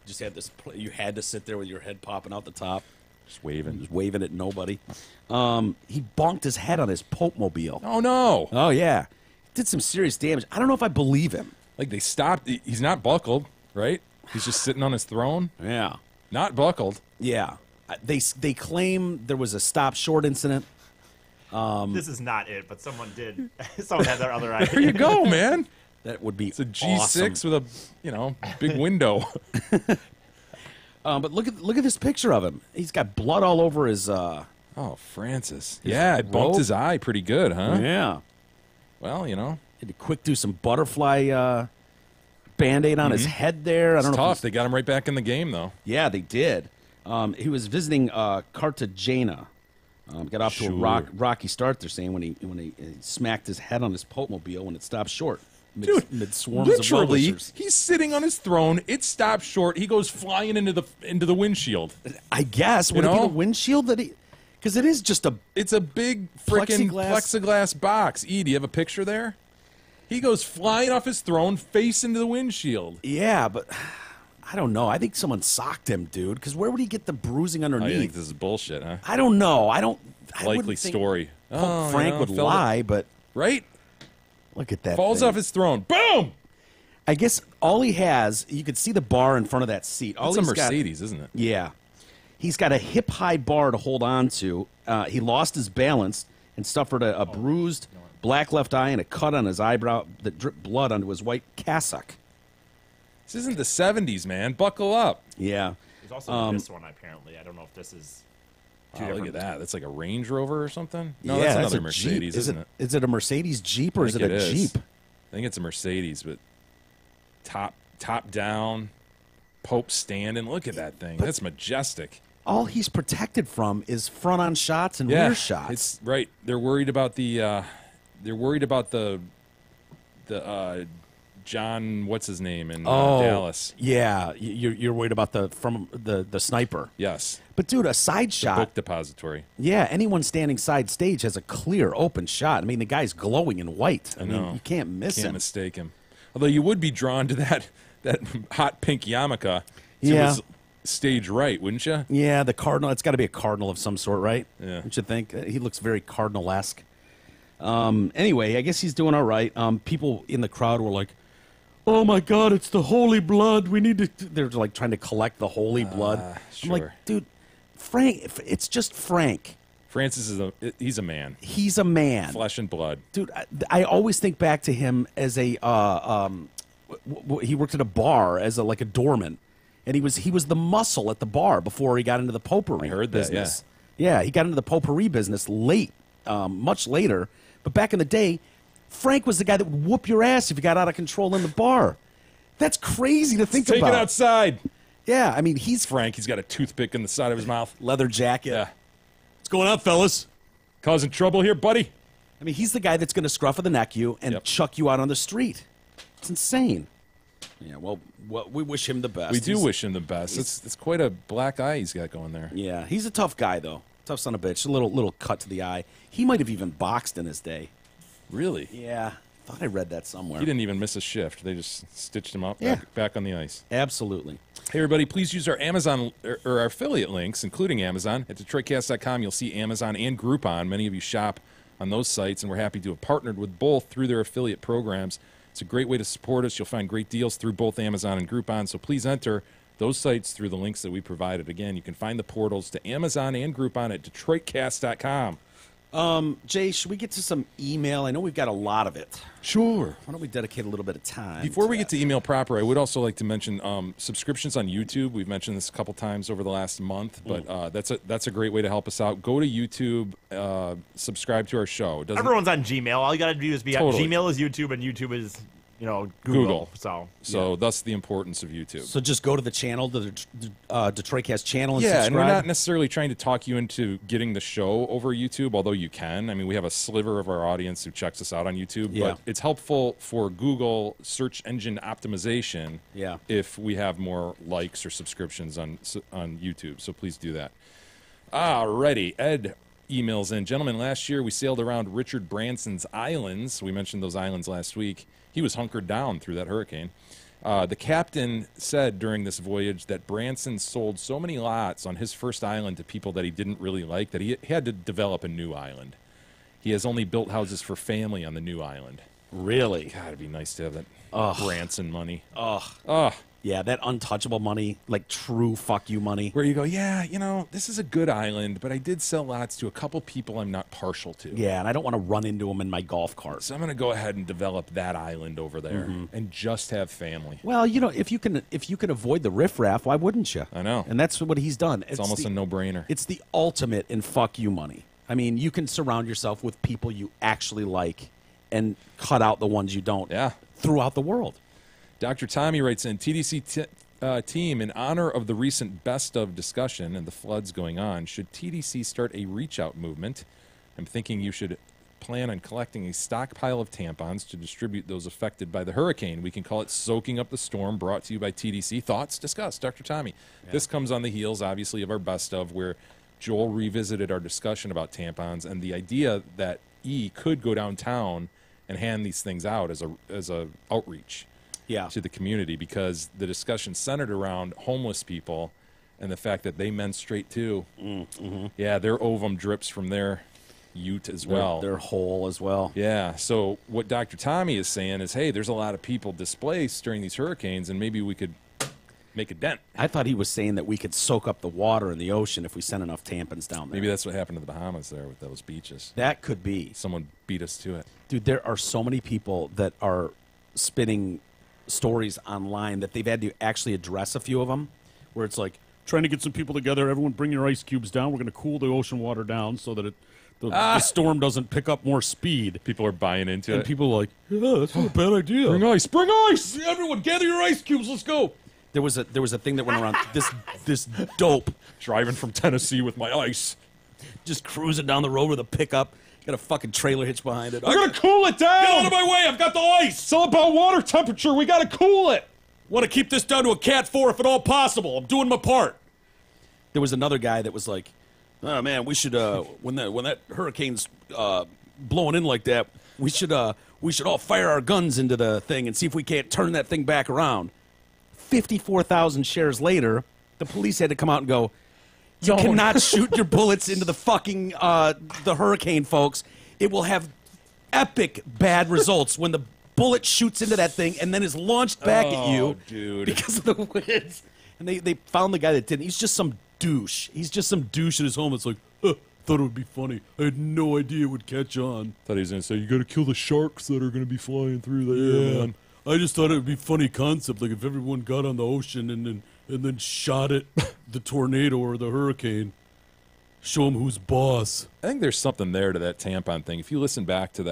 Just had this. You had to sit there with your head popping out the top. Just waving at nobody. He bonked his head on his Pope mobile. Oh, no. Oh, yeah. Did some serious damage. I don't know if I believe him. Like, they stopped. He's not buckled, right? He's just sitting on his throne. Yeah. Not buckled. Yeah. They claim there was a stop-short incident. This is not it, but someone did. Someone had their other idea. There you go, man. That would be It's a G6 awesome. with a, big window. But look at this picture of him. He's got blood all over his. Oh, Francis. Yeah, it bumped his eye pretty good, huh? Yeah. Well, had to quick do some butterfly Band-Aid on his head there. I don't know. Tough. They got him right back in the game, though. Yeah, they did. He was visiting Cartagena. Got off to a rocky start. They're saying when he smacked his head on his Pope mobile when it stopped short. Mid swarms literally, of he's sitting on his throne. It stops short. He goes flying into the windshield. I guess would it be the windshield that he? Because it is just It's a big freaking plexiglass box. E, do you have a picture there? He goes flying off his throne, face into the windshield. Yeah, but I don't know. I think someone socked him, dude. Because where would he get the bruising underneath? Oh, you think this is bullshit, huh? I don't know. I Likely story. Pope Frank would lie, but right. Look at that. Falls off his throne. Boom! I guess all he has, you could see the bar in front of that seat. It's a Mercedes, isn't it? Yeah. He's got a hip-high bar to hold on to. He lost his balance and suffered a bruised black left eye and a cut on his eyebrow that dripped blood onto his white cassock. This isn't the 70s, man. Buckle up. Yeah. There's also this one, apparently. I don't know if this is... Look at that. That's like a Range Rover or something? No, yeah, that's that's another a Mercedes, Jeep. isn't it? Is it a Mercedes Jeep or is it a Jeep? I think it's a Mercedes, but top down, Pope standing. Look at that thing. That's majestic. All he's protected from is front-on shots and rear shots. It's right. They're worried about the John, what's his name in Oh, Dallas? Yeah, you're worried about the sniper. Yes. But dude, a side The shot. book depository. Yeah, anyone standing side stage has a clear open shot. I mean, the guy's glowing in white. I mean, you can't miss Can't him. mistake him. Although you would be drawn to that hot pink yarmulke. Yeah. His stage right, wouldn't you? Yeah, the cardinal. It's got to be a cardinal of some sort, right? Yeah. Don't you think? He looks very cardinal-esque. Anyway, I guess he's doing all right. People in the crowd were like, "Oh my God, it's the holy blood. We need to." They're like trying to collect the holy blood. Sure. I'm like, dude, Frank. It's just Frank. Francis he's a man. He's a man. Flesh and blood. Dude, I always think back to him as a he worked at a bar as like a doorman, and he was the muscle at the bar before he got into the potpourri I heard that, business. Yeah, he got into the potpourri business late, much later. But back in the day, Frank was the guy that would whoop your ass if you got out of control in the bar. That's crazy to think Take about. it outside. Yeah, I mean, he's Frank. He's got a toothpick in the side of his mouth. Leather jacket. Yeah. What's going on, fellas? Causing trouble here, buddy? I mean, he's the guy that's going to scruff of the neck you and chuck you out on the street. It's insane. Yeah, well, we wish him the best. We do wish him the best. It's quite a black eye he's got going there. Yeah, he's a tough guy, though. Tough son of a bitch. A little cut to the eye. He might have even boxed in his day. Really? Yeah. Thought I read that somewhere. He didn't even miss a shift. They just stitched him up back on the ice. Absolutely. Hey, everybody, please use our Amazon or our affiliate links, including Amazon. At DetroitCast.com, you'll see Amazon and Groupon. Many of you shop on those sites, and we're happy to have partnered with both through their affiliate programs. It's a great way to support us. You'll find great deals through both Amazon and Groupon, so please enter those sites through the links that we provided. Again, you can find the portals to Amazon and Groupon at DetroitCast.com. Jay, should we get to some email? I know we've got a lot of it. Sure. Why don't we dedicate a little bit of time? Before we get to email proper, I would also like to mention subscriptions on YouTube. We've mentioned this a couple times over the last month, but that's a great way to help us out. Go to YouTube, subscribe to our show. Everyone's on Gmail. All you got to do is be Totally. on Gmail is YouTube, and YouTube is Google. So thus the importance of YouTube. So just go to the channel, the Detroitcast channel, and Yeah, subscribe. and we're not necessarily trying to talk you into getting the show over YouTube, although you can. I mean, we have a sliver of our audience who checks us out on YouTube, Yeah. but it's helpful for Google search engine optimization if we have more likes or subscriptions on YouTube. So please do that. Alrighty, Ed emails in. Gentlemen, last year we sailed around Richard Branson's islands. We mentioned those islands last week. He was hunkered down through that hurricane. The captain said during this voyage that Branson sold so many lots on his first island to people that he didn't really like that he had to develop a new island. He has only built houses for family on the new island. Really? God, it'd be nice to have that Ugh. Branson money. Ugh. Yeah, that untouchable money, like true fuck you money. Where you go, yeah, this is a good island, but I did sell lots to a couple people I'm not partial to. Yeah, and I don't want to run into them in my golf cart. So I'm going to go ahead and develop that island over there and just have family. Well, if you can avoid the riffraff, why wouldn't you? I know. And that's what he's done. It's almost a no-brainer. It's the ultimate in fuck you money. I mean, you can surround yourself with people you actually like and cut out the ones you don't throughout the world. Dr. Tommy writes in, TDC team, in honor of the recent best of discussion and the floods going on, should TDC start a reach-out movement? I'm thinking you should plan on collecting a stockpile of tampons to distribute those affected by the hurricane. We can call it Soaking Up the Storm, brought to you by TDC. Thoughts? Discuss, Dr. Tommy. Yeah. This comes on the heels, obviously, of our best of, where Joel revisited our discussion about tampons and the idea that E could go downtown and hand these things out as a outreach to the community, because the discussion centered around homeless people and the fact that they menstruate too. Yeah, their ovum drips from their ute as well. Their hole as well. Yeah, so what Dr. Tommy is saying is, hey, there's a lot of people displaced during these hurricanes, and maybe we could make a dent. I thought he was saying that we could soak up the water in the ocean if we sent enough tampons down there. Maybe that's what happened to the Bahamas there with those beaches. That could be. Someone beat us to it. Dude, there are so many people that are spinning stories online that they've had to actually address a few of them, where it's like, trying to get some people together, everyone bring your ice cubes down, we're going to cool the ocean water down so that the storm doesn't pick up more speed. People are buying into it. And people are like, yeah, that's not a bad idea. Bring ice! Bring ice! Everyone, gather your ice cubes, let's go! There was a thing that went around, this dope. Driving from Tennessee with my ice. Just cruising down the road with a pickup. Got a fucking trailer hitch behind it. I gotta cool it down! Get out of my way! I've got the ice! It's all about water temperature. We gotta cool it! Want to keep this down to a Cat 4 if at all possible. I'm doing my part. There was another guy that was like, oh, man, we should, when that hurricane's blowing in like that, we should all fire our guns into the thing and see if we can't turn that thing back around. 54,000 shares later, the police had to come out and go, you cannot shoot your bullets into the fucking the hurricane, folks. It will have epic bad results when the bullet shoots into that thing and then is launched back at you, dude, because of the winds. And they found the guy that didn't. He's just some douche. He's just some douche at his home. It's like, thought it would be funny. I had no idea it would catch on. Thought he was gonna say, you gotta kill the sharks that are gonna be flying through the air, man. I just thought it would be a funny concept, like if everyone got on the ocean and then shot at the tornado or the hurricane. Show them who's boss. I think there's something there to that tampon thing. If you listen back to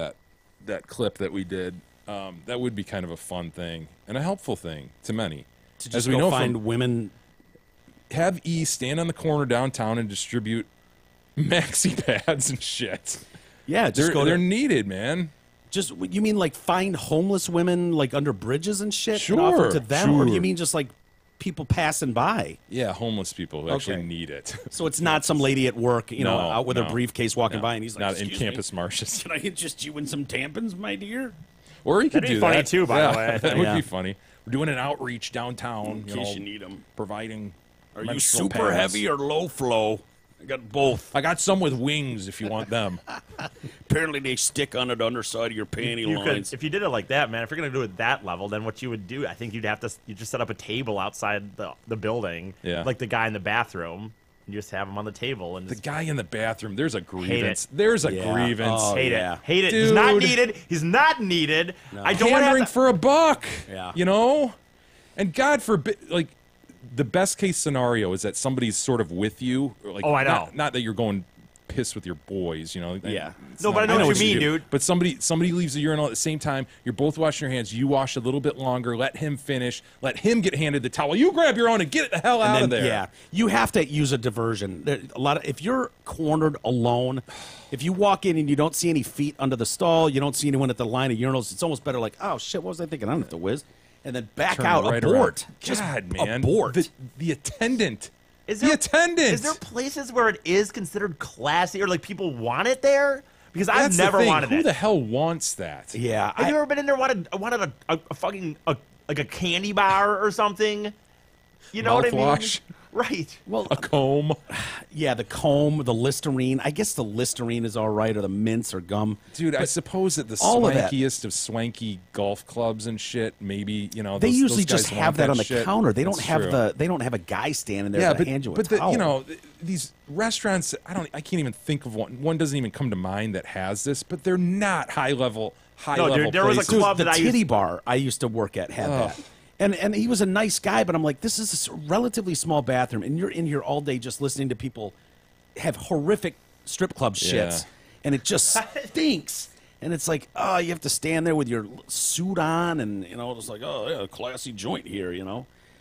that clip that we did, that would be kind of a fun thing and a helpful thing to many. To just go find women. Have E stand on the corner downtown and distribute maxi pads and shit. Yeah, they're needed, man. Just, you mean like find homeless women like under bridges and shit? Sure, and offer to them, sure. Or do you mean just like people passing by? Yeah, homeless people who actually need it. So it's not some lady at work, No, out with no, her briefcase walking no. by, and he's like, Not in "Excuse campus me, marshes. Can I interest you in some tampons, my dear?" Or you could That'd be do funny that too, by the way. I That think. would be funny. We're doing an outreach downtown, In case you need them. providing. Are you menstrual super pads. heavy or low flow? I got both. I got some with wings if you want them. Apparently they stick on the underside of your panty You lines. could, if you did it like that, man. If you're gonna do it that level, then what you would do, I think you just set up a table outside the building, like the guy in the bathroom. You just have him on the table, and The guy in the bathroom, there's a Hate grievance. it. There's a grievance. Oh, hate yeah. it, hate it. Dude. He's not needed. He's not needed. I don't want Pandering to. for a buck. Yeah. You know? And God forbid, like, the best case scenario is that somebody's sort of with you. Like, Oh, I know. Not that you're going piss with your boys, you know? Yeah. It's No, but not- I know what you mean, dude. But somebody leaves the urinal at the same time. You're both washing your hands. You wash a little bit longer. Let him finish. Let him get handed the towel. You grab your own and get it the hell out of there. Yeah, you have to use a diversion. If you're cornered alone, if you walk in and you don't see any feet under the stall, you don't see anyone at the line of urinals, it's almost better like, oh shit, what was I thinking? I don't have to whiz. And then back Turn out, right abort. around. Just God, man. abort. The attendant. Is the attendant. Is there places where it is considered classy, or like people want it there? Because I've That's the never thing. wanted Who it. the hell wants that? Yeah. Have you ever been in there wanted a fucking like a candy bar or something? You know what I mean? Mouthwash. Right. Well, A comb. yeah, the comb, the Listerine. I guess the Listerine is all right, or the mints or gum. Dude, I suppose at the all of that- swankiest of swanky golf clubs and shit, maybe, you know, They those usually guys just want have that on the shit. counter. They don't That's have true. they don't have a guy standing there Yeah, to but hand you a but towel. you know, these restaurants, I can't even think of one. One doesn't even come to mind that has this, but they're not high level dude, there was a places. club the that I titty used. bar I used to work at had that. And he was a nice guy, but I'm like, this is a relatively small bathroom, and you're in here all day just listening to people have horrific strip club shits, Yeah. and it just stinks. And it's like, oh, you have to stand there with your suit on, and it's like, oh, yeah, a classy joint here,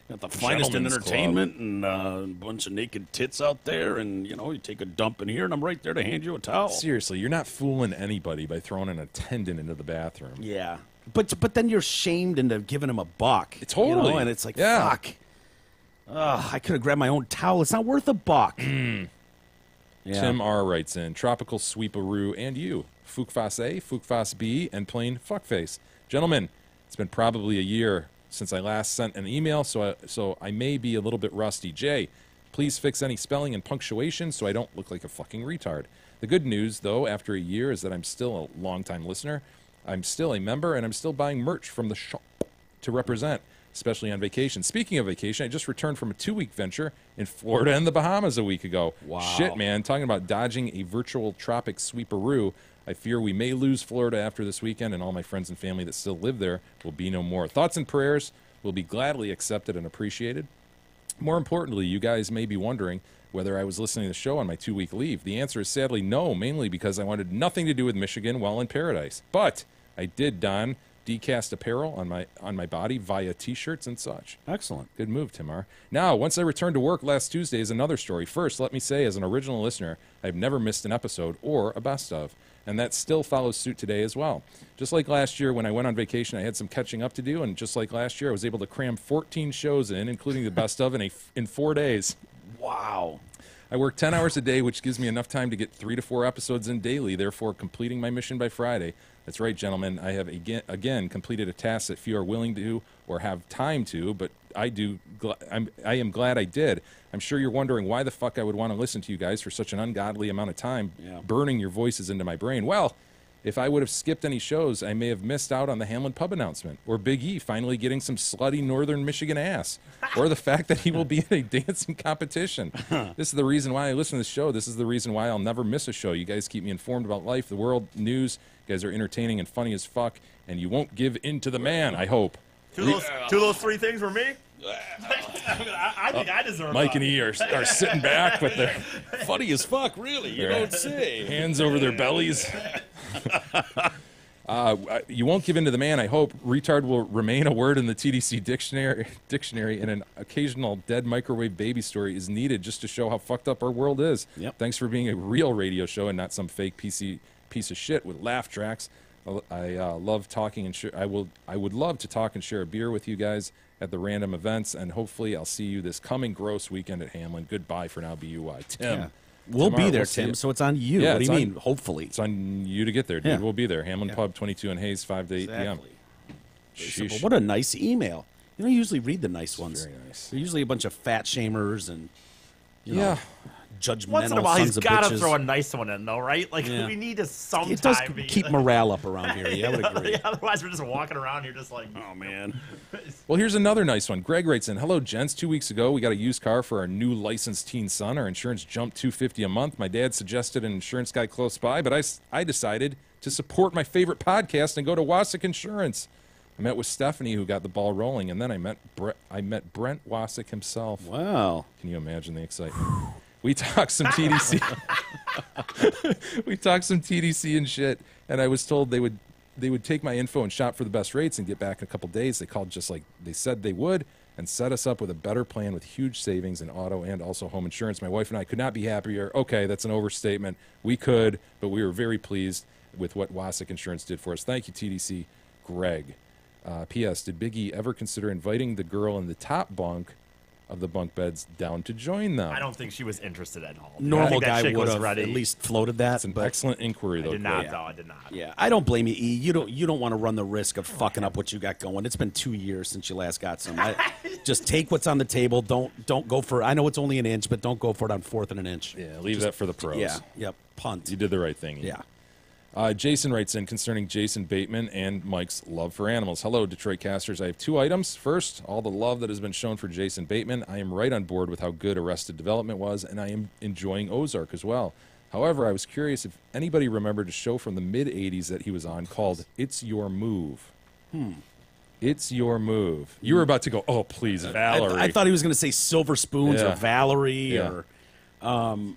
Got the finest in Gentlemen's entertainment, and a bunch of naked tits out there, and you take a dump in here, and I'm right there to hand you a towel. Seriously, you're not fooling anybody by throwing an attendant into the bathroom. Yeah. But then you're shamed into giving him a buck. Totally. And it's like, Yeah. fuck. I could have grabbed my own towel. It's not worth a buck. Yeah. Tim R. writes in, Tropical Sweeparoo and you, Fukfas A, Fukfas B, and plain fuckface. Gentlemen, it's been probably a year since I last sent an email, so I may be a little bit rusty. Jay, please fix any spelling and punctuation so I don't look like a fucking retard. The good news, though, after a year is that I'm still a longtime listener. I'm still a member, and I'm still buying merch from the shop to represent, especially on vacation. Speaking of vacation, I just returned from a 2-week venture in Florida and the Bahamas a week ago. Wow. Shit, man. Talking about dodging a virtual tropic sweeparoo. I fear we may lose Florida after this weekend, and all my friends and family that still live there will be no more. Thoughts and prayers will be gladly accepted and appreciated. More importantly, you guys may be wondering whether I was listening to the show on my 2-week leave. The answer is sadly no, mainly because I wanted nothing to do with Michigan while in paradise. But I did don decast apparel on my body via T-shirts and such. Excellent. Good move, Timar. Now, once I returned to work last Tuesday is another story. First, let me say, as an original listener, I've never missed an episode or a best of. and that still follows suit today as well. Just like last year when I went on vacation, I had some catching up to do, and just like last year, I was able to cram 14 shows in, including the best of, in 4 days. Wow. I work 10 hours a day, which gives me enough time to get 3 to 4 episodes in daily, therefore completing my mission by Friday. That's right, gentlemen. I have again completed a task that few are willing to or have time to, but I am glad I did. I'm sure you're wondering why the fuck I would want to listen to you guys for such an ungodly amount of time, burning your voices into my brain. Well, if I would have skipped any shows, I may have missed out on the Hamlin Pub announcement, or Big E finally getting some slutty Northern Michigan ass, or the fact that he will be in a dancing competition. This is the reason why I listen to this show. This is the reason why I'll never miss a show. You guys keep me informed about life, the world, news. You guys are entertaining and funny as fuck, and you won't give in to the man, I hope. Two of those 3 things were me? I think I deserve Mike and E are sitting back with their funny as fuck, really. You don't say. Hands over their bellies. You won't give in to the man, I hope. Retard will remain a word in the TDC dictionary, and an occasional dead microwave baby story is needed just to show how fucked up our world is. Yep. Thanks for being a real radio show and not some fake piece of shit with laugh tracks. I love talking and I would love to talk and share a beer with you guys at the random events, and hopefully I'll see you this coming gross weekend at Hamlin. Goodbye for now, BUI. Tim. Yeah. We'll be there, Tim, so it's on you. Yeah, what do you mean, hopefully? It's on you to get there, dude. Yeah. We'll be there. Hamlin Pub, 22 and Hayes, 5 to 8 p.m. Sheesh. What a nice email. You don't usually read the nice ones. Very nice. They're usually a bunch of fat shamers and, you know, judgmental Once in a while, sons he's of got to bitches. throw a nice one in, though, right? Like, we need to sometime. It does keep morale up around here. Yeah, I would agree. Yeah, otherwise, we're just walking around here just like, oh, man. Well, here's another nice one. Greg writes in, hello, gents. 2 weeks ago, we got a used car for our new licensed teen son. Our insurance jumped $250 a month. My dad suggested an insurance guy close by, but I decided to support my favorite podcast and go to Wasik Insurance. I met with Stephanie, who got the ball rolling, and then I met Brent Wasik himself. Wow. Can you imagine the excitement? We talked some TDC. We talked some TDC and shit, and I was told they would take my info and shop for the best rates and get back in a couple days. They called just like they said they would and set us up with a better plan with huge savings in auto and also home insurance. My wife and I could not be happier. Okay, that's an overstatement. We could, but we were very pleased with what Wasik Insurance did for us. Thank you, TDC. Greg. P.S. Did Big E ever consider inviting the girl in the top bunk of the bunk beds down to join them? I don't think she was interested at all. Normal guy would have at least floated that. It's an excellent inquiry, though. I did not, though. I did not. Yeah, I don't blame you, E. You don't want to run the risk of fucking up what you got going. It's been 2 years since you last got some. Just take what's on the table. Don't go for. I know it's only an inch, but don't go for it on 4th and an inch. Yeah, leave that for the pros. Yeah, yep. Punt. You did the right thing. Yeah. Jason writes in concerning Jason Bateman and Mike's love for animals. Hello, Detroit Casters. I have 2 items. First, all the love that has been shown for Jason Bateman. I am right on board with how good Arrested Development was, and I am enjoying Ozark as well. However, I was curious if anybody remembered a show from the mid-'80s that he was on called It's Your Move. It's Your Move. You were about to go, oh, please, Valerie. I thought he was going to say Silver Spoons or Valerie or...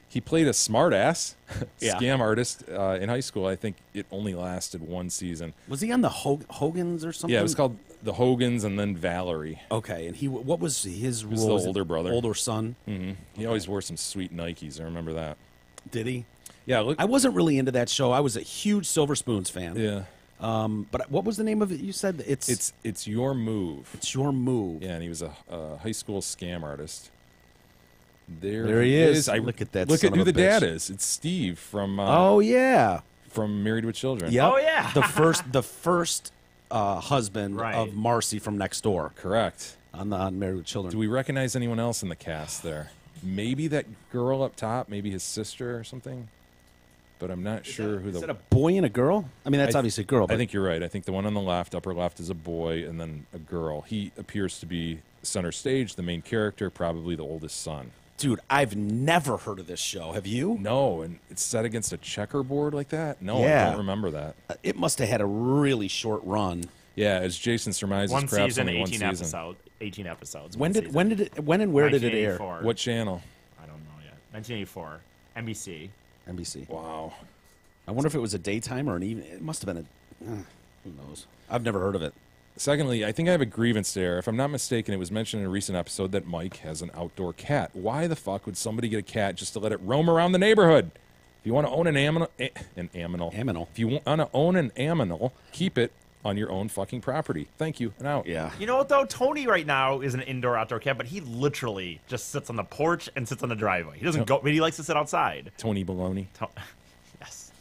he played a smart-ass Yeah. scam artist in high school. I think it only lasted 1 season. Was he on the Hogans or something? Yeah, it was called The Hogans and then Valerie. Okay, and what was his role? He was the older brother. Older son? Mm-hmm. He always wore some sweet Nikes. I remember that. Did he? Yeah. Look, I wasn't really into that show. I was a huge Silver Spoons fan. yeah. But what was the name of it? You said It's Your Move. It's Your Move. Yeah, and he was a high school scam artist. There he is. Look at that. Look son at of who a the bitch. dad is. It's Steve from. Oh yeah. From Married with Children. Yep. Oh, yeah. the first husband of Marcy from next door. Correct. On Married with Children. Do we recognize anyone else in the cast there? Maybe that girl up top. Maybe his sister or something. But I'm not sure who Is that a boy and a girl? I mean, that's obviously a girl. But I think you're right. I think the one on the left, upper left, is a boy, and then a girl. He appears to be center stage, the main character, probably the oldest son. Dude, I've never heard of this show. Have you? No, and it's set against a checkerboard like that? No, Yeah. I don't remember that. It must have had a really short run. Yeah, as Jason surmises, One perhaps season, only 18 one season. episodes. 18 episodes. When one did season. when and where did it air? 1984. What channel? I don't know yet. 1984. NBC. NBC. Wow. I wonder if it was a daytime or an evening. It must have been who knows? I've never heard of it. Secondly, I think I have a grievance there. If I'm not mistaken, it was mentioned in a recent episode that Mike has an outdoor cat. Why the fuck would somebody get a cat just to let it roam around the neighborhood? If you want to own an aminal, if you want to own an aminal, keep it on your own fucking property. Thank you, and out. Yeah. You know what, though? Tony right now is an indoor-outdoor cat, but he literally just sits on the porch and sits on the driveway. He doesn't go, but he likes to sit outside. Tony Baloney. Yes.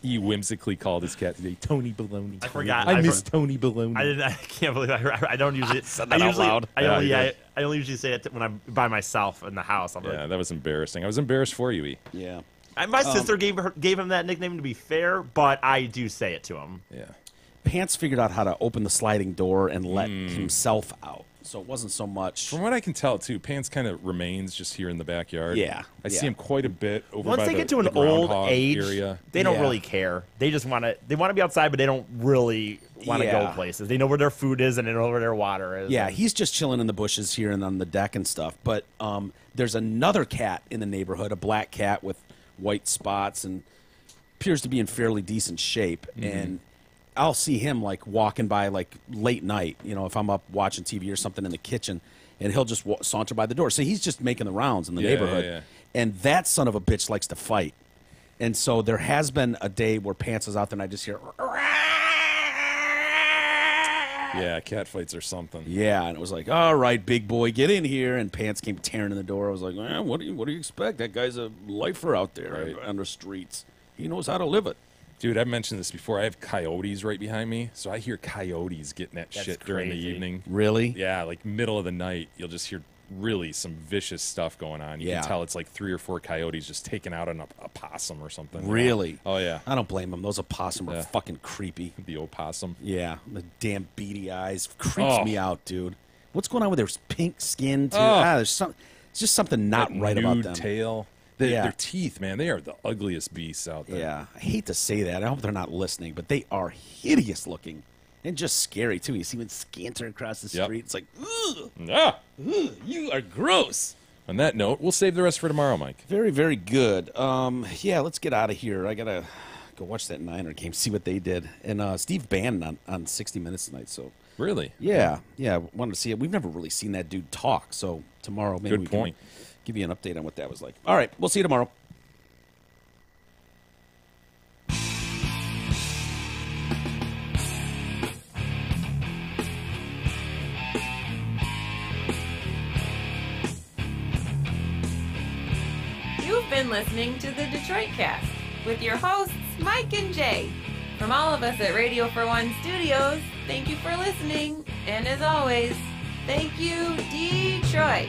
He whimsically called his cat today Tony Baloney. I forgot. I miss Tony Baloney. I can't believe I don't usually. said that out loud. I only usually say it when I'm by myself in the house. I'm Yeah, that was embarrassing. I was embarrassed for you, E. Yeah. My sister gave him that nickname to be fair, but I do say it to him. Yeah. Pants figured out how to open the sliding door and let himself out. So it wasn't so much. From what I can tell, too, Pants kind of remains just here in the backyard. Yeah. I see him quite a bit over Once by they the, get to an the old groundhog age, area. they don't really care. They just want to. They want to be outside, but they don't really want to go places. They know where their food is and they know where their water is. Yeah, he's just chilling in the bushes here and on the deck and stuff. But there's another cat in the neighborhood, a black cat with white spots, and appears to be in fairly decent shape. And I'll see him like walking by like late night, you know, if I'm up watching TV or something in the kitchen, and he'll just saunter by the door. So he's just making the rounds in the neighborhood. Yeah. And that son of a bitch likes to fight. And so there has been a day where Pants is out there and I just hear, Yeah, cat fights or something. yeah, and it was like, all right, big boy, get in here. And Pants came tearing in the door. I was like, what do you expect? That guy's a lifer out there on the streets. He knows how to live it. Dude, I've mentioned this before. I have coyotes right behind me, so I hear coyotes getting that shit during the evening. Really? Yeah, like middle of the night, you'll just hear really some vicious stuff going on. You can tell it's like 3 or 4 coyotes just taking out a possum or something. Really? Oh, yeah. I don't blame them. Those opossum are fucking creepy. The opossum. Yeah, the damn beady eyes creeps me out, dude. What's going on with their pink skin, too? There's it's just something not right about them. Nude tail. Their teeth, man, they are the ugliest beasts out there. Yeah, I hate to say that. I hope they're not listening, but they are hideous looking and just scary, too. You see them scampering across the street. It's like, ugh, you are gross. On that note, we'll save the rest for tomorrow, Mike. Very, very good. Yeah, let's get out of here. I got to go watch that Niner game, see what they did. And Steve Bannon on 60 Minutes tonight. So Really? Yeah, wanted to see it. We've never really seen that dude talk, so tomorrow maybe we can give you an update on what that was like. All right, we'll see you tomorrow. You've been listening to the Detroit Cast with your hosts, Mike and Jay. From all of us at Radio for One Studios, thank you for listening. And as always, thank you, Detroit.